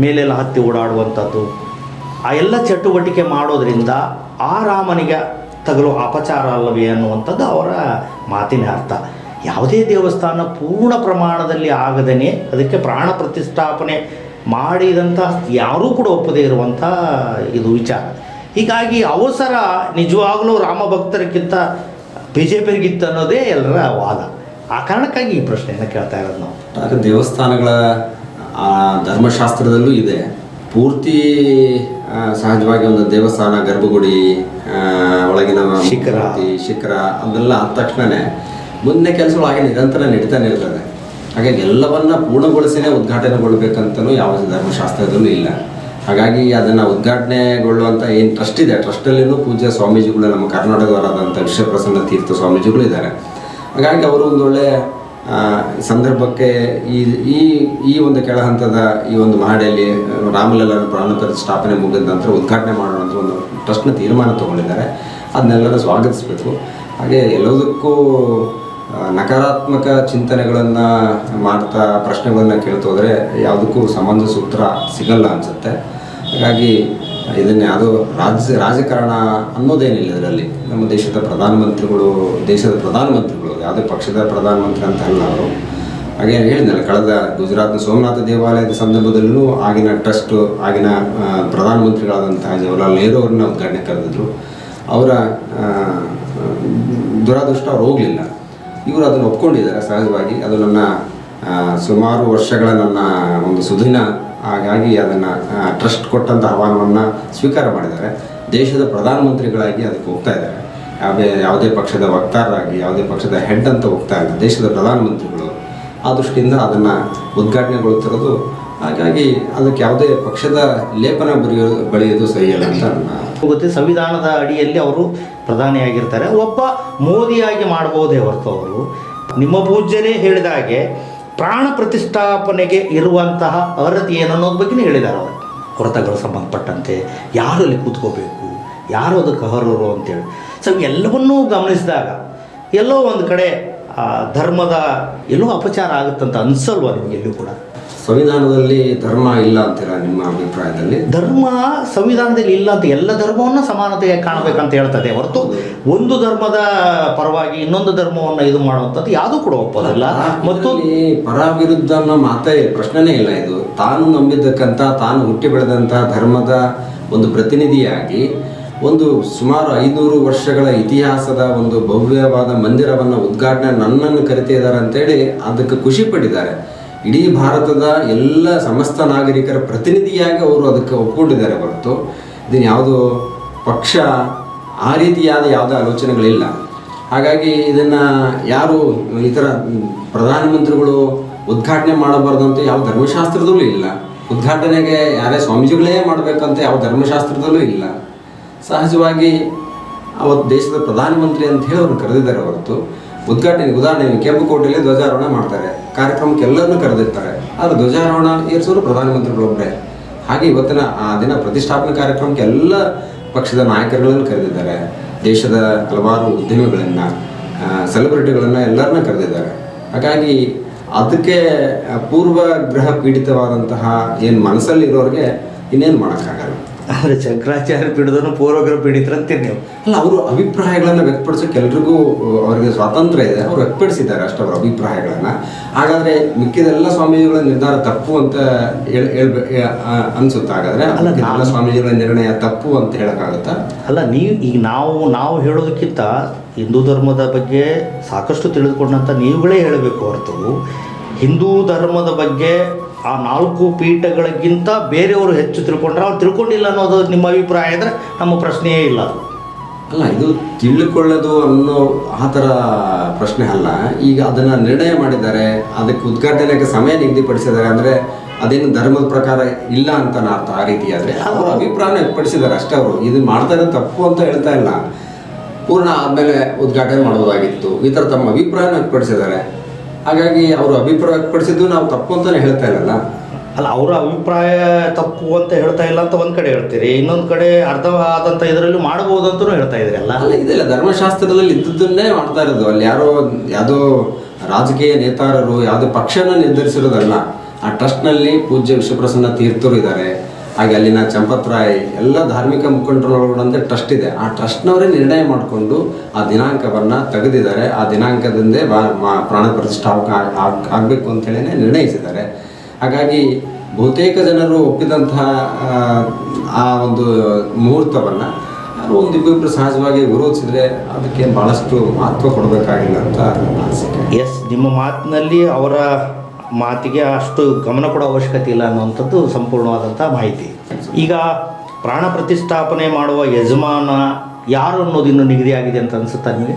ಮೇಲೆಲ್ಲ ಹತ್ತಿ ಓಡಾಡುವಂಥದ್ದು ಆ ಎಲ್ಲ ಚಟುವಟಿಕೆ ಮಾಡೋದರಿಂದ ಆ ರಾಮನಿಗೆ ತಗಲೋ ಅಪಚಾರ ಅಲ್ಲವೇ ಅನ್ನುವಂಥದ್ದು ಅವರ ಮಾತಿನ ಅರ್ಥ. ಯಾವುದೇ ದೇವಸ್ಥಾನ ಪೂರ್ಣ ಪ್ರಮಾಣದಲ್ಲಿ ಆಗದೇ ಅದಕ್ಕೆ ಪ್ರಾಣ ಪ್ರತಿಷ್ಠಾಪನೆ ಮಾಡಿದಂಥ ಯಾರೂ ಕೂಡ ಒಪ್ಪದೇ ಇರುವಂಥ ಇದು ವಿಚಾರ. ಹೀಗಾಗಿ ಅವಸರ ನಿಜವಾಗಲೂ ರಾಮ ಭಕ್ತರಿಗಿಂತ BJPಗಿತ್ತು ಅನ್ನೋದೇ ಎಲ್ಲರ ವಾದ. ಆ ಕಾರಣಕ್ಕಾಗಿ ಈ ಪ್ರಶ್ನೆಯನ್ನು ಕೇಳ್ತಾ ಇರೋದು ನಾವು. ಆಗ ದೇವಸ್ಥಾನಗಳ ಧರ್ಮಶಾಸ್ತ್ರದಲ್ಲೂ ಇದೆ. ಪೂರ್ತಿ ಸಹಜವಾಗಿ ಒಂದು ದೇವಸ್ಥಾನ ಗರ್ಭಗುಡಿ ಒಳಗಿನ ಶಿಖರ ಅದೆಲ್ಲ ಆದ ತಕ್ಷಣವೇ ಮುಂದೆ ಕೆಲಸಗಳು ಹಾಗೆ ನಿರಂತರ ನಡೀತಾನೆ ಇರ್ತದೆ. ಹಾಗಾಗಿ ಎಲ್ಲವನ್ನ ಪೂರ್ಣಗೊಳಿಸಿನೇ ಉದ್ಘಾಟನೆಗೊಳ್ಬೇಕಂತಲೂ ಯಾವ ಧರ್ಮಶಾಸ್ತ್ರದಲ್ಲೂ ಇಲ್ಲ. ಹಾಗಾಗಿ ಅದನ್ನು ಉದ್ಘಾಟನೆಗೊಳ್ಳುವಂಥ ಏನು ಟ್ರಸ್ಟ್ ಇದೆ, ಟ್ರಸ್ಟಲ್ಲಿನೂ ಪೂಜ್ಯ ಸ್ವಾಮೀಜಿಗಳು ನಮ್ಮ ಕರ್ನಾಟಕದವರಾದಂಥ ವಿಶ್ವಪ್ರಸನ್ನ ತೀರ್ಥ ಸ್ವಾಮೀಜಿಗಳು ಇದ್ದಾರೆ. ಹಾಗಾಗಿ ಅವರು ಒಂದೊಳ್ಳೆ ಸಂದರ್ಭಕ್ಕೆ ಈ ಒಂದು ಕೆಳ ಹಂತದ ಈ ಒಂದು ಮಹಡಿಯಲ್ಲಿ ರಾಮಲಲ್ಲಾನ ಪ್ರಾಣ ಪ್ರತಿಷ್ಠಾಪನೆ ಮುಗಿದ ನಂತರ ಉದ್ಘಾಟನೆ ಮಾಡೋಣ ಅಂತ ಒಂದು ಟ್ರಸ್ಟ್ನ ತೀರ್ಮಾನ ತೊಗೊಂಡಿದ್ದಾರೆ. ಅದನ್ನೆಲ್ಲರೂ ಸ್ವಾಗತಿಸಬೇಕು. ಹಾಗೆ ಎಲ್ಲದಕ್ಕೂ ನಕಾರಾತ್ಮಕ ಚಿಂತನೆಗಳನ್ನು ಮಾಡ್ತಾ ಪ್ರಶ್ನೆಗಳನ್ನು ಕೇಳ್ತೋದ್ರೆ ಯಾವುದಕ್ಕೂ ಸಮಂಜಸ ಉತ್ತರ ಸಿಗಲ್ಲ ಅನಿಸುತ್ತೆ. ಹಾಗಾಗಿ ಇದನ್ನು ಯಾವುದೋ ರಾಜಕಾರಣ ಅನ್ನೋದೇನಿಲ್ಲ ಇದರಲ್ಲಿ. ನಮ್ಮ ದೇಶದ ಪ್ರಧಾನಮಂತ್ರಿಗಳು ಯಾವುದೇ ಪಕ್ಷದ ಪ್ರಧಾನಮಂತ್ರಿ ಅಂತ ಅಲ್ಲ ಅವರು. ಹಾಗೆ ಹೇಳಿದ್ನಲ್ಲ, ಕಳೆದ ಗುಜರಾತ್ನ ಸೋಮನಾಥ ದೇವಾಲಯದ ಸಂದರ್ಭದಲ್ಲೂ ಆಗಿನ ಟ್ರಸ್ಟ್ ಆಗಿನ ಪ್ರಧಾನಮಂತ್ರಿಗಳಾದಂತಹ ಜವಾಹರ್ಲಾಲ್ ನೆಹರು ಅವ್ರನ್ನ ಉದ್ಘಾಟನೆ ಕರೆದಿದ್ರು. ಅವರ ದುರಾದೃಷ್ಟ ಅವ್ರು ಹೋಗಲಿಲ್ಲ. ಇವರು ಅದನ್ನು ಒಪ್ಕೊಂಡಿದ್ದಾರೆ. ಸಹಜವಾಗಿ ಅದು ನನ್ನ ಸುಮಾರು ವರ್ಷಗಳ ನನ್ನ ಒಂದು ಸುದಿನ. ಹಾಗಾಗಿ ಅದನ್ನು ಟ್ರಸ್ಟ್ ಕೊಟ್ಟಂಥ ಆಹ್ವಾನವನ್ನು ಸ್ವೀಕಾರ ಮಾಡಿದ್ದಾರೆ. ದೇಶದ ಪ್ರಧಾನಮಂತ್ರಿಗಳಾಗಿ ಅದಕ್ಕೆ ಹೋಗ್ತಾ ಇದ್ದಾರೆ. ಯಾವುದೇ ಪಕ್ಷದ ವಕ್ತಾರರಾಗಿ, ಯಾವುದೇ ಪಕ್ಷದ ಹೆಡ್ ಅಂತ ಹೋಗ್ತಾ ಇಲ್ಲ, ದೇಶದ ಪ್ರಧಾನಮಂತ್ರಿಗಳು. ಆ ದೃಷ್ಟಿಯಿಂದ ಅದನ್ನು ಉದ್ಘಾಟನೆಗೊಳ್ತಿರೋದು. ಹಾಗಾಗಿ ಅದಕ್ಕೆ ಯಾವುದೇ ಪಕ್ಷದ ಲೇಪನ ಬಳಿಯೋದು ಸರಿಯಲ್ಲ ಅಂತ ಗೊತ್ತೆ. ಸಂವಿಧಾನದ ಅಡಿಯಲ್ಲಿ ಅವರು ಪ್ರಧಾನಿಯಾಗಿರ್ತಾರೆ. ಒಬ್ಬ ಮೋದಿಯಾಗಿ ಮಾಡ್ಬೋದೇ ಹೊರತು ಅವರು ನಿಮ್ಮ ಪೂಜ್ಯನೇ ಹೇಳಿದ ಹಾಗೆ ಪ್ರಾಣ ಪ್ರತಿಷ್ಠಾಪನೆಗೆ ಇರುವಂತಹ ಅರ್ಹತೆ ಏನು ಅನ್ನೋದ್ರ ಬಗ್ಗೆ ಹೇಳಿದ್ದಾರೆ ಅವರು. ಹೊರತಗಳು ಸಂಬಂಧಪಟ್ಟಂತೆ ಯಾರು ಅಲ್ಲಿ ಕೂತ್ಕೋಬೇಕು, ಯಾರು ಅದಕ್ಕೆ ಅರ್ಹರು ಅಂತೇಳಿ. ಸೊ ಎಲ್ಲವನ್ನೂ ಗಮನಿಸಿದಾಗ ಎಲ್ಲೋ ಒಂದು ಕಡೆ ಧರ್ಮದ ಎಲ್ಲೋ ಅಪಚಾರ ಆಗುತ್ತಂತ ಅನಿಸಲ್ವ ನಿಮಗೆ ಎಲ್ಲೂ ಕೂಡ? ಸಂವಿಧಾನದಲ್ಲಿ ಧರ್ಮ ಇಲ್ಲ ಅಂತೀರ ನಿಮ್ಮ ಅಭಿಪ್ರಾಯದಲ್ಲಿ? ಧರ್ಮ ಸಂವಿಧಾನದಲ್ಲಿ ಇಲ್ಲ ಅಂತ, ಎಲ್ಲ ಧರ್ಮವನ್ನು ಸಮಾನತೆಗೆ ಕಾಣಬೇಕಂತ ಹೇಳ್ತದೆ ಹೊರತು ಒಂದು ಧರ್ಮದ ಪರವಾಗಿ ಇನ್ನೊಂದು ಧರ್ಮವನ್ನು ಇದು ಮಾಡುವಂಥದ್ದು ಯಾವುದೂ ಕೂಡ ಒಪ್ಪೋದಿಲ್ಲ. ಮತ್ತು ಪರ ವಿರುದ್ಧ ಅನ್ನೋ ಮಾತೇ ಪ್ರಶ್ನೆನೇ ಇಲ್ಲ. ಇದು ತಾನು ನಂಬಿದ್ದಕ್ಕಂಥ, ತಾನು ಹುಟ್ಟಿ ಬೆಳೆದಂಥ ಧರ್ಮದ ಒಂದು ಪ್ರತಿನಿಧಿಯಾಗಿ ಒಂದು ಸುಮಾರು 500 ವರ್ಷಗಳ ಇತಿಹಾಸದ ಒಂದು ಭವ್ಯವಾದ ಮಂದಿರವನ್ನು ಉದ್ಘಾಟನೆ ನನ್ನನ್ನು ಕರಿತಿದ್ದಾರೆ ಅಂತೇಳಿ ಅದಕ್ಕೆ ಖುಷಿ ಪಟ್ಟಿದ್ದಾರೆ. ಇಡೀ ಭಾರತದ ಎಲ್ಲ ಸಮಸ್ತ ನಾಗರಿಕರ ಪ್ರತಿನಿಧಿಯಾಗಿ ಅವರು ಅದಕ್ಕೆ ಒಪ್ಕೊಂಡಿದ್ದಾರೆ ಹೊರತು ಇದನ್ನು ಯಾವುದು ಪಕ್ಷ ಆ ರೀತಿಯಾದ ಯಾವುದೇ ಆಲೋಚನೆಗಳಿಲ್ಲ. ಹಾಗಾಗಿ ಇದನ್ನು ಯಾರು ಈ ಥರ ಪ್ರಧಾನಮಂತ್ರಿಗಳು ಉದ್ಘಾಟನೆ ಮಾಡಬಾರ್ದಂತ ಯಾವ ಧರ್ಮಶಾಸ್ತ್ರದಲ್ಲೂ ಇಲ್ಲ. ಉದ್ಘಾಟನೆಗೆ ಯಾರೇ ಸ್ವಾಮೀಜಿಗಳೇ ಮಾಡಬೇಕಂತ ಯಾವ ಧರ್ಮಶಾಸ್ತ್ರದಲ್ಲೂ ಇಲ್ಲ. ಸಹಜವಾಗಿ ಅವತ್ತು ದೇಶದ ಪ್ರಧಾನಮಂತ್ರಿ ಅಂತ ಹೇಳಿ ಅವ್ರನ್ನ ಕರೆದಿದ್ದಾರೆ ಹೊರತು ಉದ್ಘಾಟನೆ, ಉದಾಹರಣೆ ಕೆಂಪುಕೋಟೆಯಲ್ಲಿ ಧ್ವಜಾರೋಹಣ ಮಾಡ್ತಾರೆ, ಕಾರ್ಯಕ್ರಮಕ್ಕೆ ಎಲ್ಲರನ್ನೂ ಕರೆದಿರ್ತಾರೆ, ಆದರೆ ಧ್ವಜಾರೋಹಣ ಏರಿಸೋರು ಪ್ರಧಾನಮಂತ್ರಿಗಳೊಬ್ಬರೇ. ಹಾಗೆ ಇವತ್ತಿನ ಆ ದಿನ ಪ್ರತಿಷ್ಠಾಪನೆ ಕಾರ್ಯಕ್ರಮಕ್ಕೆ ಎಲ್ಲ ಪಕ್ಷದ ನಾಯಕರುಗಳನ್ನು ಕರೆದಿದ್ದಾರೆ, ದೇಶದ ಹಲವಾರು ಉದ್ಯಮಿಗಳನ್ನು, ಸೆಲೆಬ್ರಿಟಿಗಳನ್ನು ಎಲ್ಲರನ್ನ ಕರೆದಿದ್ದಾರೆ. ಹಾಗಾಗಿ ಅದಕ್ಕೆ ಪೂರ್ವಗ್ರಹ ಪೀಡಿತವಾದಂತಹ ಏನು ಮನಸ್ಸಲ್ಲಿರೋರಿಗೆ ಇನ್ನೇನು ಮಾಡೋಕ್ಕಾಗಲ್ಲ. ಅಂದರೆ ಶಂಕರಾಚಾರ್ಯ ಪೀಡಿದನು ಪೂರ್ವಗ್ರಹ ಪೀಡಿತರಂತೀರಿ ನೀವು? ಅಲ್ಲ, ಅವರು ಅಭಿಪ್ರಾಯಗಳನ್ನು ವ್ಯಕ್ತಪಡಿಸೋಕೆ ಎಲ್ರಿಗೂ ಅವರಿಗೆ ಸ್ವಾತಂತ್ರ್ಯ ಇದೆ, ಅವರು ವ್ಯಕ್ತಪಡಿಸಿದ್ದಾರೆ ಅಷ್ಟು ಅವರ ಅಭಿಪ್ರಾಯಗಳನ್ನು. ಹಾಗಾದರೆ ಮಿಕ್ಕಿದೆಲ್ಲ ಸ್ವಾಮೀಜಿಗಳ ನಿರ್ಧಾರ ತಪ್ಪು ಅಂತ ಅನಿಸುತ್ತೆ. ಹಾಗಾದರೆ ಎಲ್ಲ ಸ್ವಾಮೀಜಿಗಳ ನಿರ್ಣಯ ತಪ್ಪು ಅಂತ ಹೇಳೋಕ್ಕಾಗುತ್ತಾ? ಅಲ್ಲ, ಈಗ ನಾವು ಹೇಳೋದಕ್ಕಿಂತ ಹಿಂದೂ ಧರ್ಮದ ಬಗ್ಗೆ ಸಾಕಷ್ಟು ತಿಳಿದುಕೊಂಡಂಥ ನೀವುಗಳೇ ಹೇಳಬೇಕು ಹೊರತು ಹಿಂದೂ ಧರ್ಮದ ಬಗ್ಗೆ ಆ 4 ಪೀಠಗಳಿಗಿಂತ ಬೇರೆಯವರು ಹೆಚ್ಚು ತಿಳ್ಕೊಂಡ್ರೆ ಅವ್ರು ತಿಳ್ಕೊಂಡಿಲ್ಲ ಅನ್ನೋದು ನಿಮ್ಮ ಅಭಿಪ್ರಾಯ ಅಂದರೆ ನಮ್ಮ ಪ್ರಶ್ನೆಯೇ ಇಲ್ಲ. ಅಲ್ಲ, ಇದು ತಿಳ್ಕೊಳ್ಳೋದು ಅನ್ನೋ ಆ ಥರ ಪ್ರಶ್ನೆ ಅಲ್ಲ. ಈಗ ಅದನ್ನು ನಿರ್ಣಯ ಮಾಡಿದ್ದಾರೆ, ಅದಕ್ಕೆ ಉದ್ಘಾಟನೆಗೆ ಸಮಯ ನಿಗದಿಪಡಿಸಿದ್ದಾರೆ ಅಂದರೆ ಅದೇನು ಧರ್ಮದ ಪ್ರಕಾರ ಇಲ್ಲ ಅಂತ ಅರ್ಥ. ಆ ರೀತಿ ಆದರೆ ಅವರು ಅಭಿಪ್ರಾಯನ ವ್ಯಕ್ತಪಡಿಸಿದ್ದಾರೆ ಅಷ್ಟೇ. ಅವರು ಇದು ಮಾಡ್ತಾರೆ ತಪ್ಪು ಅಂತ ಹೇಳ್ತಾ ಇಲ್ಲ, ಪೂರ್ಣ ಆದಮೇಲೆ ಉದ್ಘಾಟನೆ ಮಾಡ್ಬೋದಾಗಿತ್ತು, ಈ ಥರ ತಮ್ಮ ಅಭಿಪ್ರಾಯನ ವ್ಯಕ್ತಪಡಿಸಿದ್ದಾರೆ. ಹಾಗಾಗಿ ಅವರು ಅಭಿಪ್ರಾಯ ವ್ಯಕ್ತಪಡಿಸಿದ್ದು ನಾವು ತಪ್ಪು ಅಂತಲೇ ಹೇಳ್ತಾ ಇಲ್ಲಲ್ಲ. ಅಲ್ಲ, ಅವರ ಅಭಿಪ್ರಾಯ ತಪ್ಪು ಅಂತ ಹೇಳ್ತಾ ಇಲ್ಲ ಅಂತ ಒಂದು ಕಡೆ ಹೇಳ್ತೀರಿ, ಇನ್ನೊಂದು ಕಡೆ ಅರ್ಧವಾದಂಥ ಇದರಲ್ಲಿ ಮಾಡಬಹುದು ಅಂತಲೂ ಹೇಳ್ತಾ ಇದ್ರಿ. ಅಲ್ಲ, ಇದೆಲ್ಲ ಧರ್ಮಶಾಸ್ತ್ರದಲ್ಲಿ ಇದ್ದದ್ದನ್ನೇ ಮಾಡ್ತಾ ಇರೋದು. ಅಲ್ಲಿ ಯಾವುದೋ ರಾಜಕೀಯ ನೇತಾರರು ಯಾವುದೋ ಪಕ್ಷನ ನಿರ್ಧರಿಸಿರೋದಲ್ಲ. ಆ ಟ್ರಸ್ಟ್ನಲ್ಲಿ ಪೂಜ್ಯ ವಿಶ್ವಪ್ರಸನ್ನ ತೀರ್ಥರು ಇದ್ದಾರೆ, ಹಾಗೆ ಅಲ್ಲಿನ ಚಂಪತ್ರಾಯ್ ಎಲ್ಲ ಧಾರ್ಮಿಕ ಮುಖಂಡರೊಳಗಡೆ ಟ್ರಸ್ಟ್ ಇದೆ. ಆ ಟ್ರಸ್ಟ್ನವರೇ ನಿರ್ಣಯ ಮಾಡಿಕೊಂಡು ಆ ದಿನಾಂಕವನ್ನು ತೆಗೆದಿದ್ದಾರೆ. ಆ ದಿನಾಂಕದಿಂದೇ ಪ್ರಾಣ ಪ್ರತಿಷ್ಠಾಪಕ ಆಗಬೇಕು ಅಂತೇಳಿ ನಿರ್ಣಯಿಸಿದ್ದಾರೆ. ಹಾಗಾಗಿ ಬಹುತೇಕ ಜನರು ಒಪ್ಪಿದಂತಹ ಆ ಒಂದು ಮುಹೂರ್ತವನ್ನು ಒಂದಿಬ್ಬರು ಸಹಜವಾಗಿ ವಿರೋಧಿಸಿದರೆ ಅದಕ್ಕೆ ಭಾಳಷ್ಟು ಮಹತ್ವ ಕೊಡಬೇಕಾಗಿಲ್ಲ ಅಂತ ಅನಿಸಿಕೆ. ಎಸ್, ನಿಮ್ಮ ಮಾತಿನಲ್ಲಿ ಅವರ ಮಾತಿಗೆ ಅಷ್ಟು ಗಮನ ಕೊಡೋ ಅವಶ್ಯಕತೆ ಇಲ್ಲ ಅನ್ನುವಂಥದ್ದು ಸಂಪೂರ್ಣವಾದಂಥ ಮಾಹಿತಿ. ಈಗ ಪ್ರಾಣ ಪ್ರತಿಷ್ಠಾಪನೆ ಮಾಡುವ ಯಜಮಾನ ಯಾರು ಅನ್ನೋದು ಇನ್ನೂ ನಿಗದಿಯಾಗಿದೆ ಅಂತ ಅನಿಸುತ್ತಾ ನಿಮಗೆ?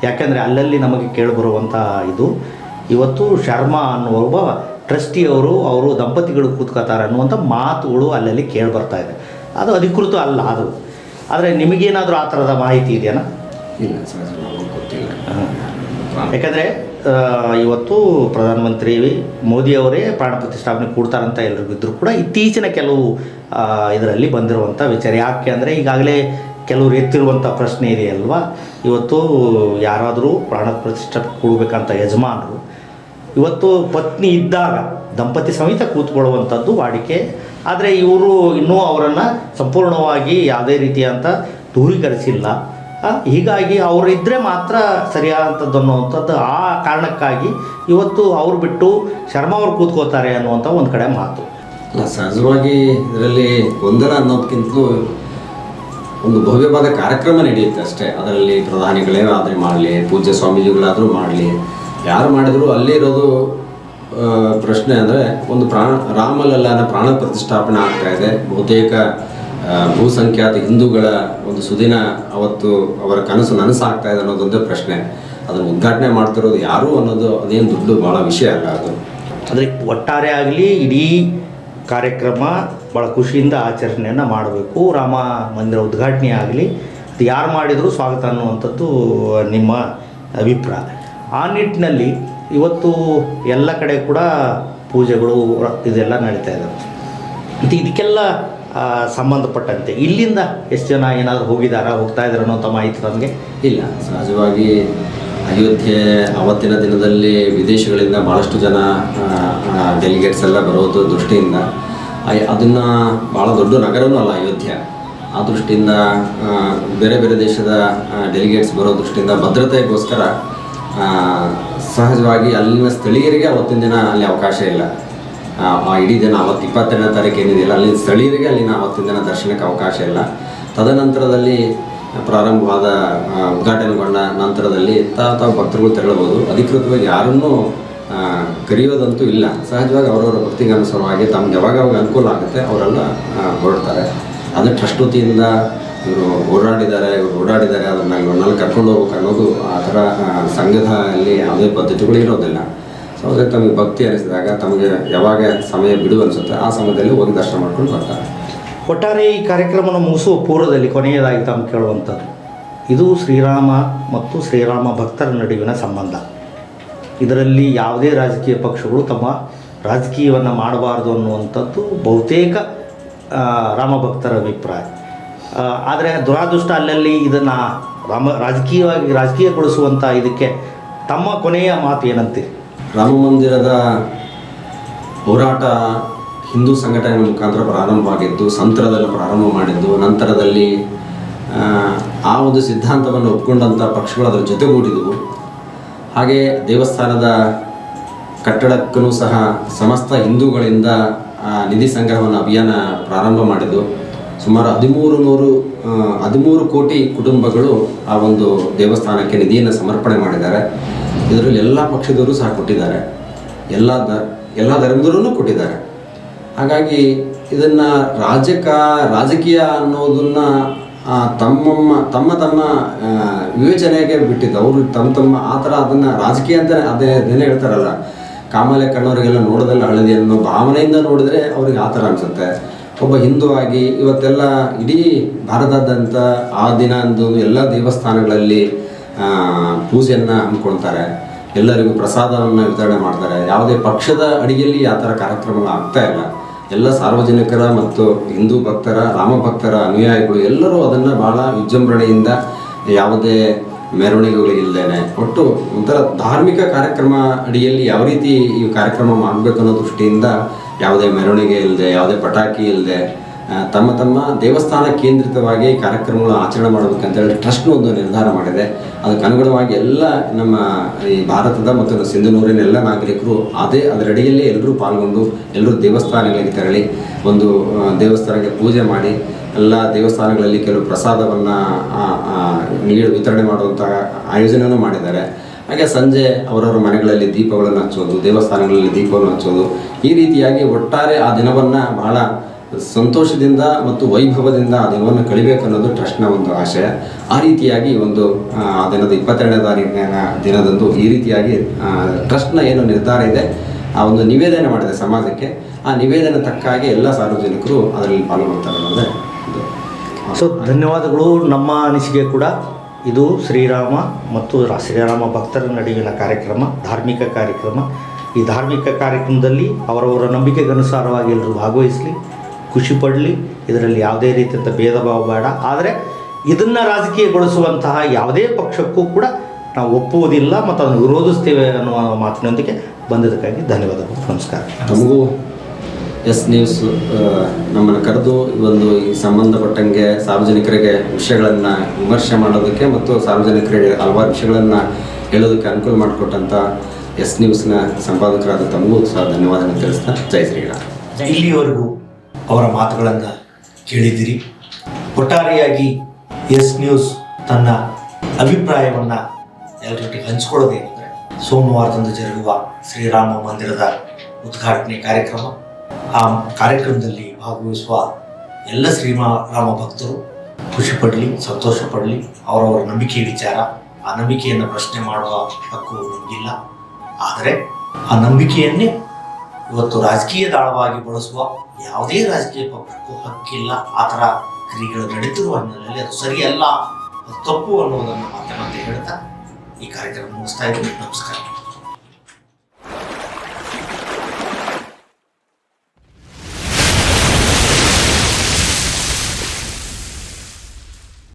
ಯಾಕೆಂದರೆ ಅಲ್ಲಲ್ಲಿ ನಮಗೆ ಕೇಳಿಬರುವಂಥ ಇದು ಇವತ್ತು ಶರ್ಮಾ ಅನ್ನುವ ಒಬ್ಬ ಟ್ರಸ್ಟಿಯವರು ದಂಪತಿಗಳು ಕೂತ್ಕೋತಾರೆ ಅನ್ನುವಂಥ ಮಾತುಗಳು ಅಲ್ಲಲ್ಲಿ ಕೇಳಿಬರ್ತಾ ಇದೆ. ಅದು ಅಧಿಕೃತ ಅಲ್ಲ ಅದು. ಆದರೆ ನಿಮಗೇನಾದರೂ ಆ ಥರದ ಮಾಹಿತಿ ಇದೆಯಾ? ಇಲ್ಲ ಸರ್, ಗೊತ್ತಿಲ್ಲ. ಯಾಕಂದರೆ ಇವತ್ತು ಪ್ರಧಾನಮಂತ್ರಿ ಮೋದಿಯವರೇ ಪ್ರಾಣ ಪ್ರತಿಷ್ಠಾಪನೆ ಕೊಡ್ತಾರಂತ ಎಲ್ರಿಗೂ ಇದ್ದರೂ ಕೂಡ ಇತ್ತೀಚಿನ ಕೆಲವು ಇದರಲ್ಲಿ ಬಂದಿರುವಂಥ ವಿಚಾರ. ಯಾಕೆ ಅಂದರೆ ಈಗಾಗಲೇ ಕೆಲವರು ಎತ್ತಿರುವಂಥ ಪ್ರಶ್ನೆ ಇದೆಯಲ್ವಾ, ಇವತ್ತು ಯಾರಾದರೂ ಪ್ರಾಣ ಪ್ರತಿಷ್ಠಾಪನೆ ಕೊಡಬೇಕಂತ ಯಜಮಾನರು ಇವತ್ತು ಪತ್ನಿ ಇದ್ದಾಗ ದಂಪತಿ ಸಮೇತ ಕೂತ್ಕೊಳ್ಳುವಂಥದ್ದು ವಾಡಿಕೆ. ಆದರೆ ಇವರು ಇನ್ನೂ ಅವರನ್ನು ಸಂಪೂರ್ಣವಾಗಿ ಯಾವುದೇ ರೀತಿಯಂಥ ದೂರೀಕರಿಸಿಲ್ಲ. ಹೀಗಾಗಿ ಅವರಿದ್ದರೆ ಮಾತ್ರ ಸರಿಯಾದಂಥದ್ದು ಅನ್ನುವಂಥದ್ದು. ಆ ಕಾರಣಕ್ಕಾಗಿ ಇವತ್ತು ಅವರು ಬಿಟ್ಟು ಶರ್ಮಾ ಅವರು ಕೂತ್ಕೋತಾರೆ ಅನ್ನುವಂಥ ಒಂದು ಕಡೆ ಮಾತು. ಅಲ್ಲ, ಸಹಜವಾಗಿ ಇದರಲ್ಲಿ ಗೊಂದಲ ಅನ್ನೋದಕ್ಕಿಂತಲೂ ಒಂದು ಭವ್ಯವಾದ ಕಾರ್ಯಕ್ರಮ ನಡೆಯುತ್ತೆ ಅಷ್ಟೇ. ಅದರಲ್ಲಿ ಪ್ರಧಾನಿಗಳೇ ಆದರೆ ಮಾಡಲಿ, ಪೂಜ್ಯ ಸ್ವಾಮೀಜಿಗಳಾದರೂ ಮಾಡಲಿ, ಯಾರು ಮಾಡಿದರೂ ಅಲ್ಲೇ ಇರೋದು ಪ್ರಶ್ನೆ ಅಂದರೆ ಒಂದು ರಾಮಲಲ್ಲಾನ ಪ್ರಾಣ ಪ್ರತಿಷ್ಠಾಪನೆ ಆಗ್ತಾಯಿದೆ. ಬಹುತೇಕ ಬಹುಸಂಖ್ಯಾತ ಹಿಂದೂಗಳ ಒಂದು ಸುದಿನ ಅವತ್ತು ಅವರ ಕನಸು ನನಸಾಗ್ತಾ ಇದೆ ಅನ್ನೋದೊಂದೇ ಪ್ರಶ್ನೆ. ಅದನ್ನು ಉದ್ಘಾಟನೆ ಮಾಡ್ತಿರೋದು ಯಾರು ಅನ್ನೋದು ಅದೇನು ದೊಡ್ಡ ಭಾಳ ವಿಷಯ ಅಲ್ಲ ಅದು. ಅಂದರೆ ಒಟ್ಟಾರೆ ಆಗಲಿ ಇಡೀ ಕಾರ್ಯಕ್ರಮ ಭಾಳ ಖುಷಿಯಿಂದ ಆಚರಣೆಯನ್ನು ಮಾಡಬೇಕು. ರಾಮ ಮಂದಿರ ಉದ್ಘಾಟನೆ ಆಗಲಿ ಅದು ಯಾರು ಮಾಡಿದರೂ ಸ್ವಾಗತ ಅನ್ನುವಂಥದ್ದು ನಿಮ್ಮ ಅಭಿಪ್ರಾಯ. ಆ ನಿಟ್ಟಿನಲ್ಲಿ ಇವತ್ತು ಎಲ್ಲ ಕಡೆ ಕೂಡ ಪೂಜೆಗಳು ಇದೆಲ್ಲ ನಡೀತಾ ಇದ್ದಾವೆ. ಮತ್ತು ಇದಕ್ಕೆಲ್ಲ ಸಂಬಂಧಪಟ್ಟಂತೆ ಇಲ್ಲಿಂದ ಎಷ್ಟು ಜನ ಏನಾದರೂ ಹೋಗ್ತಾ ಇದ್ದಾರೆ ಅನ್ನೋಂಥ ಮಾಹಿತಿ ನಮಗೆ ಇಲ್ಲ. ಸಹಜವಾಗಿ ಅಯೋಧ್ಯೆ ಅವತ್ತಿನ ದಿನದಲ್ಲಿ ವಿದೇಶಗಳಿಂದ ಭಾಳಷ್ಟು ಜನ ಡೆಲಿಗೇಟ್ಸ್ ಎಲ್ಲ ಬರೋದು ದೃಷ್ಟಿಯಿಂದ ಅದನ್ನು ಭಾಳ ದೊಡ್ಡ ನಗರನೂ ಅಲ್ಲ ಅಯೋಧ್ಯೆ. ಆ ದೃಷ್ಟಿಯಿಂದ ಬೇರೆ ಬೇರೆ ದೇಶದ ಡೆಲಿಗೇಟ್ಸ್ ಬರೋ ದೃಷ್ಟಿಯಿಂದ ಭದ್ರತೆಗೋಸ್ಕರ ಸಹಜವಾಗಿ ಅಲ್ಲಿನ ಸ್ಥಳೀಯರಿಗೆ ಅವತ್ತಿನ ದಿನ ಅಲ್ಲಿ ಅವಕಾಶ ಇಲ್ಲ. ಆ ಇಡೀ ದಿನ ಅವತ್ತು 22ನೇ ತಾರೀಕು ಏನಿದೆಯಲ್ಲ ಅಲ್ಲಿನ ಸ್ಥಳೀಯರಿಗೆ ಅಲ್ಲಿನ ಅವತ್ತಿನ ದಿನ ದರ್ಶನಕ್ಕೆ ಅವಕಾಶ ಇಲ್ಲ. ತದನಂತರದಲ್ಲಿ ಪ್ರಾರಂಭವಾದ ಉದ್ಘಾಟನೆಗೊಂಡ ನಂತರದಲ್ಲಿ ತಾವು ಭಕ್ತರುಗಳು ತೆರಳಬಹುದು. ಅಧಿಕೃತವಾಗಿ ಯಾರನ್ನೂ ಕರೆಯೋದಂತೂ ಇಲ್ಲ. ಸಹಜವಾಗಿ ಅವರವರ ಭಕ್ತಿಗೆ ಅನುಸಾರವಾಗಿ ತಮ್ಗೆ ಯಾವಾಗ ಅನುಕೂಲ ಆಗುತ್ತೆ ಅವರೆಲ್ಲ ಹೊರಡ್ತಾರೆ. ಅದು ಟ್ರಸ್ಟ್ ವತಿಯಿಂದ ಇವರು ಓಡಾಡಿದ್ದಾರೆ ಅದನ್ನು ಇವನ್ನೆಲ್ಲ ಕರ್ಕೊಂಡು ಹೋಗ್ಬೇಕು ಅನ್ನೋದು ಆ ಥರ ಸಂಘದಲ್ಲಿ ಯಾವುದೇ ಪದ್ಧತಿಗಳು ಇರೋದಿಲ್ಲ. ಸೊ ಅದಕ್ಕೆ ತಮಗೆ ಭಕ್ತಿ ಅನಿಸಿದಾಗ ತಮಗೆ ಯಾವಾಗ ಸಮಯ ಬಿಡುವ ಅನಿಸುತ್ತೆ ಆ ಸಮಯದಲ್ಲಿ ಹೋಗಿ ದರ್ಶನ ಮಾಡ್ಕೊಂಡು ಬರ್ತಾರೆ. ಒಟ್ಟಾರೆ ಈ ಕಾರ್ಯಕ್ರಮನ ಮುಗಿಸುವ ಪೂರ್ವದಲ್ಲಿ ಕೊನೆಯದಾಗಿ ತಾವು ಕೇಳುವಂಥದ್ದು, ಇದು ಶ್ರೀರಾಮ ಮತ್ತು ಶ್ರೀರಾಮ ಭಕ್ತರ ನಡುವಿನ ಸಂಬಂಧ. ಇದರಲ್ಲಿ ಯಾವುದೇ ರಾಜಕೀಯ ಪಕ್ಷಗಳು ತಮ್ಮ ರಾಜಕೀಯವನ್ನು ಮಾಡಬಾರ್ದು ಅನ್ನುವಂಥದ್ದು ಬಹುತೇಕ ರಾಮ ಭಕ್ತರ ಅಭಿಪ್ರಾಯ. ಆದರೆ ದುರಾದೃಷ್ಟ ಅಲ್ಲಲ್ಲಿ ಇದನ್ನು ರಾಜಕೀಯಗೊಳಿಸುವಂಥ ಇದಕ್ಕೆ ತಮ್ಮ ಕೊನೆಯ ಮಾತು ಏನಂತೀರಿ? ರಾಮ ಮಂದಿರದ ಹೋರಾಟ ಹಿಂದೂ ಸಂಘಟನೆ ಮುಖಾಂತರ ಪ್ರಾರಂಭವಾಗಿದ್ದು, ಸಂತರದಲ್ಲಿ ಪ್ರಾರಂಭ ಮಾಡಿದ್ದು, ನಂತರದಲ್ಲಿ ಆ ಒಂದು ಸಿದ್ಧಾಂತವನ್ನು ಒಪ್ಪಿಕೊಂಡಂಥ ಪಕ್ಷಗಳು ಅದರ ಜೊತೆಗೂಡಿದವು. ಹಾಗೆ ದೇವಸ್ಥಾನದ ಕಟ್ಟಡಕ್ಕೂ ಸಹ ಸಮಸ್ತ ಹಿಂದೂಗಳಿಂದ ನಿಧಿ ಸಂಗ್ರಹವನ್ನು ಅಭಿಯಾನ ಪ್ರಾರಂಭ ಮಾಡಿದ್ದು. ಸುಮಾರು 13 ಕೋಟಿ ಕುಟುಂಬಗಳು ಆ ಒಂದು ದೇವಸ್ಥಾನಕ್ಕೆ ನಿಧಿಯನ್ನು ಸಮರ್ಪಣೆ ಮಾಡಿದ್ದಾರೆ. ಇದರಲ್ಲಿ ಎಲ್ಲ ಪಕ್ಷದವರು ಸಹ ಕೊಟ್ಟಿದ್ದಾರೆ, ಎಲ್ಲ ಧರ್ಮದವರೂ ಕೊಟ್ಟಿದ್ದಾರೆ. ಹಾಗಾಗಿ ಇದನ್ನು ರಾಜಕೀಯ ಅನ್ನೋದನ್ನು ತಮ್ಮ ವಿವೇಚನೆಗೆ ಬಿಟ್ಟಿದ್ದು. ಅವರು ತಮ್ಮ ಆ ಥರ ಅದನ್ನು ರಾಜಕೀಯ ಅಂತ ಅದೇನೇ ಹೇಳ್ತಾರಲ್ಲ, ಕಾಮಾಲೆ ಕಣ್ಣವರಿಗೆಲ್ಲ ನೋಡೋದಲ್ಲ ಹಳದಿ ಅನ್ನೋ ಭಾವನೆಯಿಂದ ನೋಡಿದ್ರೆ ಅವ್ರಿಗೆ ಆ ಥರ ಅನಿಸುತ್ತೆ. ಒಬ್ಬ ಹಿಂದೂ ಆಗಿ ಇವತ್ತೆಲ್ಲ ಇಡೀ ಭಾರತದಾದ್ಯಂತ ಆ ದಿನ ಅಂದು ಎಲ್ಲ ದೇವಸ್ಥಾನಗಳಲ್ಲಿ ಪೂಜೆಯನ್ನು ಹಮ್ಮಿಕೊಳ್ತಾರೆ, ಎಲ್ಲರಿಗೂ ಪ್ರಸಾದವನ್ನು ವಿತರಣೆ ಮಾಡ್ತಾರೆ. ಯಾವುದೇ ಪಕ್ಷದ ಅಡಿಯಲ್ಲಿ ಆ ಥರ ಕಾರ್ಯಕ್ರಮಗಳು ಆಗ್ತಾ ಇಲ್ಲ. ಎಲ್ಲ ಸಾರ್ವಜನಿಕರ ಮತ್ತು ಹಿಂದೂ ಭಕ್ತರ, ರಾಮ ಭಕ್ತರ ಅನುಯಾಯಿಗಳು ಎಲ್ಲರೂ ಅದನ್ನು ಭಾಳ ವಿಜೃಂಭಣೆಯಿಂದ, ಯಾವುದೇ ಮೆರವಣಿಗೆಗಳಿಲ್ಲದೇನೆ ಒಟ್ಟು ಒಂಥರ ಧಾರ್ಮಿಕ ಕಾರ್ಯಕ್ರಮ ಅಡಿಯಲ್ಲಿ ಯಾವ ರೀತಿ ಈ ಕಾರ್ಯಕ್ರಮ ಮಾಡಬೇಕು ಅನ್ನೋ ದೃಷ್ಟಿಯಿಂದ ಯಾವುದೇ ಮೆರವಣಿಗೆ ಇಲ್ಲದೆ, ಯಾವುದೇ ಪಟಾಕಿ ಇಲ್ಲದೆ ತಮ್ಮ ದೇವಸ್ಥಾನ ಕೇಂದ್ರಿತವಾಗಿ ಕಾರ್ಯಕ್ರಮಗಳು ಆಚರಣೆ ಮಾಡಬೇಕಂತೇಳಿ ಟ್ರಸ್ಟ್ನು ಒಂದು ನಿರ್ಧಾರ ಮಾಡಿದೆ. ಅದಕ್ಕೆ ಅನುಗುಣವಾಗಿ ಎಲ್ಲ ನಮ್ಮ ಈ ಭಾರತದ ಮತ್ತು ಸಿಂಧನೂರಿನ ಎಲ್ಲ ನಾಗರಿಕರು ಅದರಡಿಯಲ್ಲಿ ಎಲ್ಲರೂ ಪಾಲ್ಗೊಂಡು ಎಲ್ಲರೂ ದೇವಸ್ಥಾನಗಳಿಗೆ ತೆರಳಿ ಒಂದು ದೇವಸ್ಥಾನಕ್ಕೆ ಪೂಜೆ ಮಾಡಿ, ಎಲ್ಲ ದೇವಸ್ಥಾನಗಳಲ್ಲಿ ಕೆಲವು ಪ್ರಸಾದವನ್ನು ವಿತರಣೆ ಮಾಡುವಂಥ ಆಯೋಜನೆಯನ್ನು ಮಾಡಿದ್ದಾರೆ. ಹಾಗೆ ಸಂಜೆ ಅವರವರ ಮನೆಗಳಲ್ಲಿ ದೀಪಗಳನ್ನು ಹಚ್ಚೋದು, ದೇವಸ್ಥಾನಗಳಲ್ಲಿ ದೀಪವನ್ನು ಹಚ್ಚೋದು, ಈ ರೀತಿಯಾಗಿ ಒಟ್ಟಾರೆ ಆ ದಿನವನ್ನು ಬಹಳ ಸಂತೋಷದಿಂದ ಮತ್ತು ವೈಭವದಿಂದ ಆ ದಿನವನ್ನು ಕಳಿಬೇಕು ಅನ್ನೋದು ಟ್ರಸ್ಟ್ನ ಒಂದು ಆಶಯ. ಆ ರೀತಿಯಾಗಿ ಒಂದು ಆ ದಿನದ 22ನೇ ತಾರೀಕಿನ ದಿನದಂದು ಈ ರೀತಿಯಾಗಿ ಟ್ರಸ್ಟ್ನ ಏನು ನಿರ್ಧಾರ ಇದೆ ಆ ಒಂದು ನಿವೇದನೆ ಮಾಡಿದೆ ಸಮಾಜಕ್ಕೆ. ಆ ನಿವೇದನೆ ತಕ್ಕಾಗಿ ಎಲ್ಲ ಸಾರ್ವಜನಿಕರು ಅದರಲ್ಲಿ ಪಾಲ್ಗೊಳ್ತಾರೆ ಅನ್ನೋದೇ ಸೊ ಧನ್ಯವಾದಗಳು. ನಮ್ಮ ಅನಿಸಿಕೆ ಕೂಡ ಇದು ಶ್ರೀರಾಮ ಮತ್ತು ಶ್ರೀರಾಮ ಭಕ್ತರ ನಡುವಿನ ಕಾರ್ಯಕ್ರಮ, ಧಾರ್ಮಿಕ ಕಾರ್ಯಕ್ರಮ. ಈ ಧಾರ್ಮಿಕ ಕಾರ್ಯಕ್ರಮದಲ್ಲಿ ಅವರವರ ನಂಬಿಕೆಗನುಸಾರವಾಗಿ ಎಲ್ಲರೂ ಭಾಗವಹಿಸಲಿ, ಖುಷಿ ಪಡಲಿ. ಇದರಲ್ಲಿ ಯಾವುದೇ ರೀತಿಯಂಥ ಭೇದ ಭಾವ ಬೇಡ. ಆದರೆ ಇದನ್ನು ರಾಜಕೀಯಗೊಳಿಸುವಂತಹ ಯಾವುದೇ ಪಕ್ಷಕ್ಕೂ ಕೂಡ ನಾವು ಒಪ್ಪುವುದಿಲ್ಲ ಮತ್ತು ಅದನ್ನು ವಿರೋಧಿಸ್ತೇವೆ ಅನ್ನುವ ಮಾತಿನೊಂದಿಗೆ ಬಂದಿದ್ದಕ್ಕಾಗಿ ಧನ್ಯವಾದಗಳು. ನಮಸ್ಕಾರ. ನಮಗೂ ಎಸ್ ನ್ಯೂಸ್ ನಮ್ಮನ್ನು ಕರೆದು ಈ ಸಂಬಂಧಪಟ್ಟಂಗೆ ಸಾರ್ವಜನಿಕರಿಗೆ ವಿಷಯಗಳನ್ನು ವಿಮರ್ಶೆ ಮಾಡೋದಕ್ಕೆ ಮತ್ತು ಸಾರ್ವಜನಿಕರಿಗೆ ಹಲವಾರು ವಿಷಯಗಳನ್ನು ಹೇಳೋದಕ್ಕೆ ಅನುಕೂಲ ಮಾಡಿಕೊಟ್ಟಂಥ ಎಸ್ ನ್ಯೂಸ್ನ ಸಂಪಾದಕರಾದ ತಮಗೂ ಸಹ ಧನ್ಯವಾದಗಳನ್ನು ತಿಳಿಸ್ತಾ ಜೈ ಶ್ರೀರಾಮ್. ಇಲ್ಲಿಯವರೆಗೂ ಅವರ ಮಾತುಗಳನ್ನು ಕೇಳಿದಿರಿ. ಒಟ್ಟಾರೆಯಾಗಿ ಎಸ್ ನ್ಯೂಸ್ ತನ್ನ ಅಭಿಪ್ರಾಯವನ್ನು ಎಲ್ಲರೊಟ್ಟಿಗೆ ಹಂಚಿಕೊಳ್ಳೋದೇನೆಂದರೆ, ಸೋಮವಾರದಂದು ಜರುಗುವ ಶ್ರೀರಾಮ ಮಂದಿರದ ಉದ್ಘಾಟನೆ ಕಾರ್ಯಕ್ರಮ, ಆ ಕಾರ್ಯಕ್ರಮದಲ್ಲಿ ಭಾಗವಹಿಸುವ ಎಲ್ಲ ಶ್ರೀರಾಮ ಭಕ್ತರು ಖುಷಿ ಪಡಲಿ, ಸಂತೋಷ ಪಡಲಿ. ಅವರವರ ನಂಬಿಕೆ ವಿಚಾರ, ಆ ನಂಬಿಕೆಯನ್ನು ಪ್ರಶ್ನೆ ಮಾಡುವ ಹಕ್ಕು ನಮಗಿಲ್ಲ. ಆದರೆ ಆ ನಂಬಿಕೆಯನ್ನೇ ಇವತ್ತು ರಾಜಕೀಯ ದಾಳವಾಗಿ ಬಳಸುವ ಯಾವುದೇ ರಾಜಕೀಯ ಪಕ್ಷಕ್ಕೂ ಹಕ್ಕಿಲ್ಲ. ಆ ಥರ ಕ್ರಿಯೆಗಳು ನಡೀತಿರುವ ಹಿನ್ನೆಲೆಯಲ್ಲಿ ಅದು ಸರಿಯಲ್ಲ, ಅದು ತಪ್ಪು ಅನ್ನೋದನ್ನು ಮತ್ತೆ ಹೇಳ್ತಾ ಈ ಕಾರ್ಯಕ್ರಮ ಮುಗಿಸ್ತಾ ಇದ್ದೀನಿ. ನಮಸ್ಕಾರ.